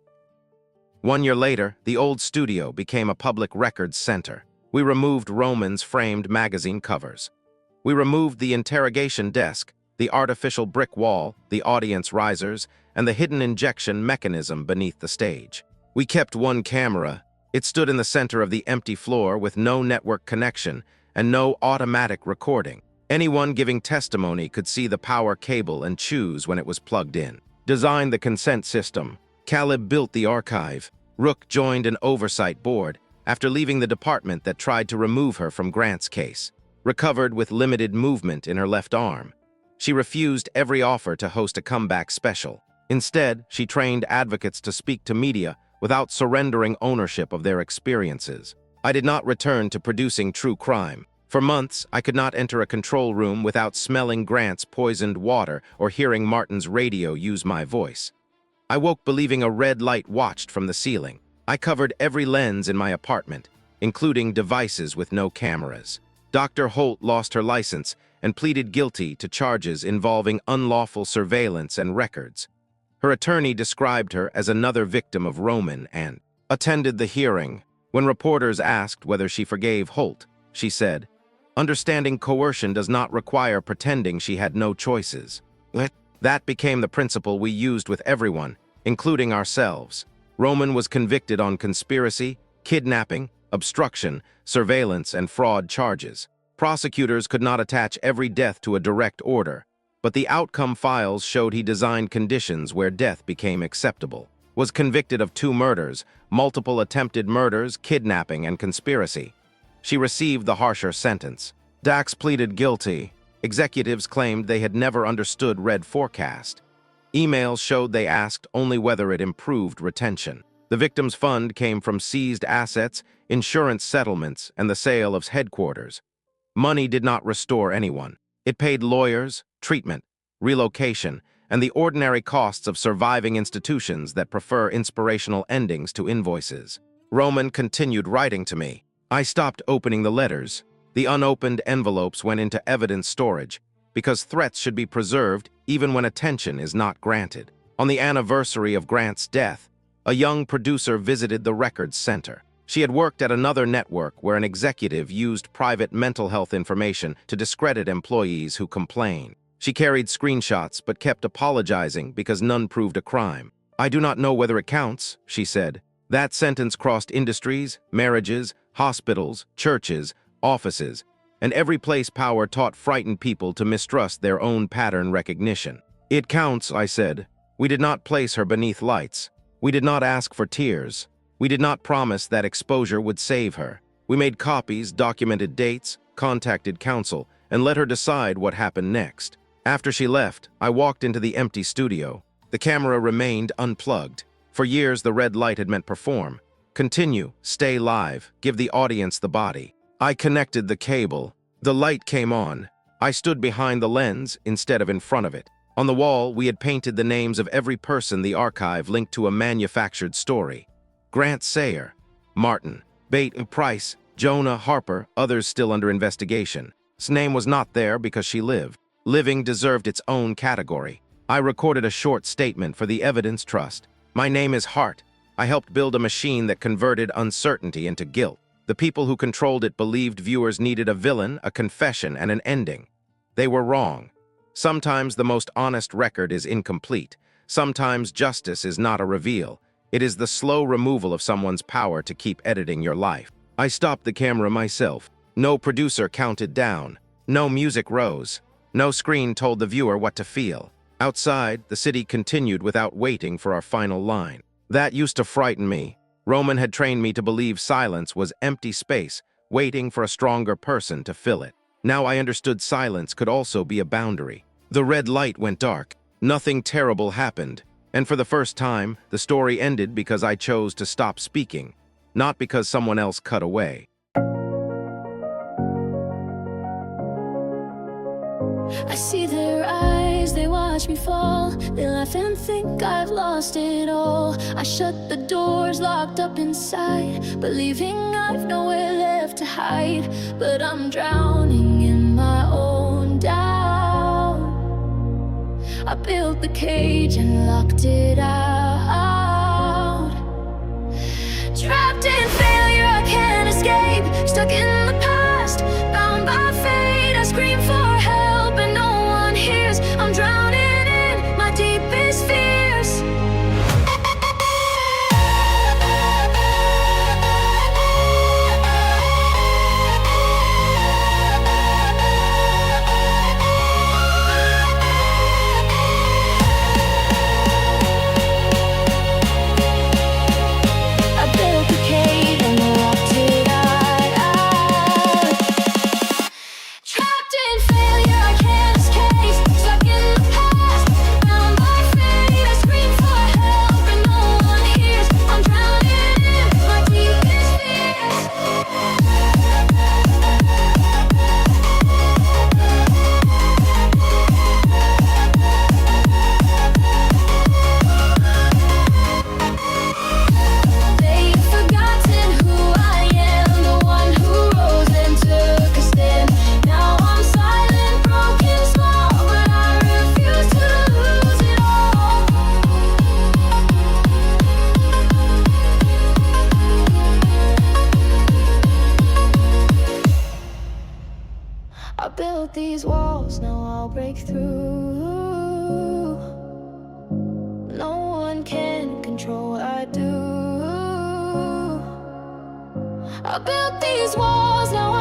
1 year later, the old studio became a public records center. We removed Roman's framed magazine covers. We removed the interrogation desk, the artificial brick wall, the audience risers, and the hidden injection mechanism beneath the stage. We kept one camera. It stood in the center of the empty floor with no network connection and no automatic recording. Anyone giving testimony could see the power cable and choose when it was plugged in. Designed the consent system. Caleb built the archive. Rook joined an oversight board after leaving the department that tried to remove her from Grant's case. Recovered with limited movement in her left arm. She refused every offer to host a comeback special. Instead, she trained advocates to speak to media without surrendering ownership of their experiences. I did not return to producing true crime. For months, I could not enter a control room without smelling Grant's poisoned water or hearing Martin's radio use my voice. I woke believing a red light watched from the ceiling. I covered every lens in my apartment, including devices with no cameras. Dr. Holt lost her license and pleaded guilty to charges involving unlawful surveillance and records. Her attorney described her as another victim of Roman and attended the hearing. When reporters asked whether she forgave Holt, she said, "Understanding coercion does not require pretending she had no choices." That became the principle we used with everyone, including ourselves. Roman was convicted on conspiracy, kidnapping, obstruction, surveillance, and fraud charges. Prosecutors could not attach every death to a direct order, but the outcome files showed he designed conditions where death became acceptable. Was convicted of 2 murders, multiple attempted murders, kidnapping, and conspiracy. She received the harsher sentence. Dax pleaded guilty. Executives claimed they had never understood red forecast. Emails showed they asked only whether it improved retention. The victim's fund came from seized assets, insurance settlements, and the sale of headquarters. Money did not restore anyone. It paid lawyers, treatment, relocation, and the ordinary costs of surviving institutions that prefer inspirational endings to invoices. Roman continued writing to me. I stopped opening the letters. The unopened envelopes went into evidence storage, because threats should be preserved even when attention is not granted. On the anniversary of Grant's death, a young producer visited the records center. She had worked at another network where an executive used private mental health information to discredit employees who complained. She carried screenshots but kept apologizing because none proved a crime. I do not know whether it counts, she said. That sentence crossed industries, marriages, hospitals, churches, offices, and every place power taught frightened people to mistrust their own pattern recognition. It counts, I said. We did not place her beneath lights. We did not ask for tears. We did not promise that exposure would save her. We made copies, documented dates, contacted counsel, and let her decide what happened next. After she left, I walked into the empty studio. The camera remained unplugged. For years, the red light had meant perform. Continue, stay live, give the audience the body. I connected the cable. The light came on. I stood behind the lens instead of in front of it. On the wall, we had painted the names of every person the archive linked to a manufactured story. Grant Sayer, Martin, Bate Price, Jonah Harper, others still under investigation. His name was not there because she lived. Living deserved its own category. I recorded a short statement for the Evidence Trust. My name is Hart. I helped build a machine that converted uncertainty into guilt. The people who controlled it believed viewers needed a villain, a confession, and an ending. They were wrong. Sometimes the most honest record is incomplete. Sometimes justice is not a reveal. It is the slow removal of someone's power to keep editing your life. I stopped the camera myself. No producer counted down. No music rose. No screen told the viewer what to feel. Outside, the city continued without waiting for our final line. That used to frighten me. Roman had trained me to believe silence was empty space, waiting for a stronger person to fill it. Now I understood silence could also be a boundary. The red light went dark. Nothing terrible happened. And for the first time, the story ended because I chose to stop speaking, not because someone else cut away. I see their eyes, they watch me fall. They laugh and think I've lost it all. I shut the doors, locked up inside, believing I've nowhere left to hide. But I'm drowning in my own doubt. I built the cage and locked it out. Trapped in failure, I can't escape. Stuck in the past, bound by fate. I scream for help and no one hears. I'm drowning in my deepest fears. I built the cave and locked it out. Trapped in failure, I can't escape. Stuck in the past, bound by fate. I scream for help and no one hears. I'm drowning in my deepest fears. They've forgotten who I am, the one who rose and took a stand. Now I'm silent, broken, small, but I refuse to lose it all. I built these walls, now I'll break through. I do. I built these walls, now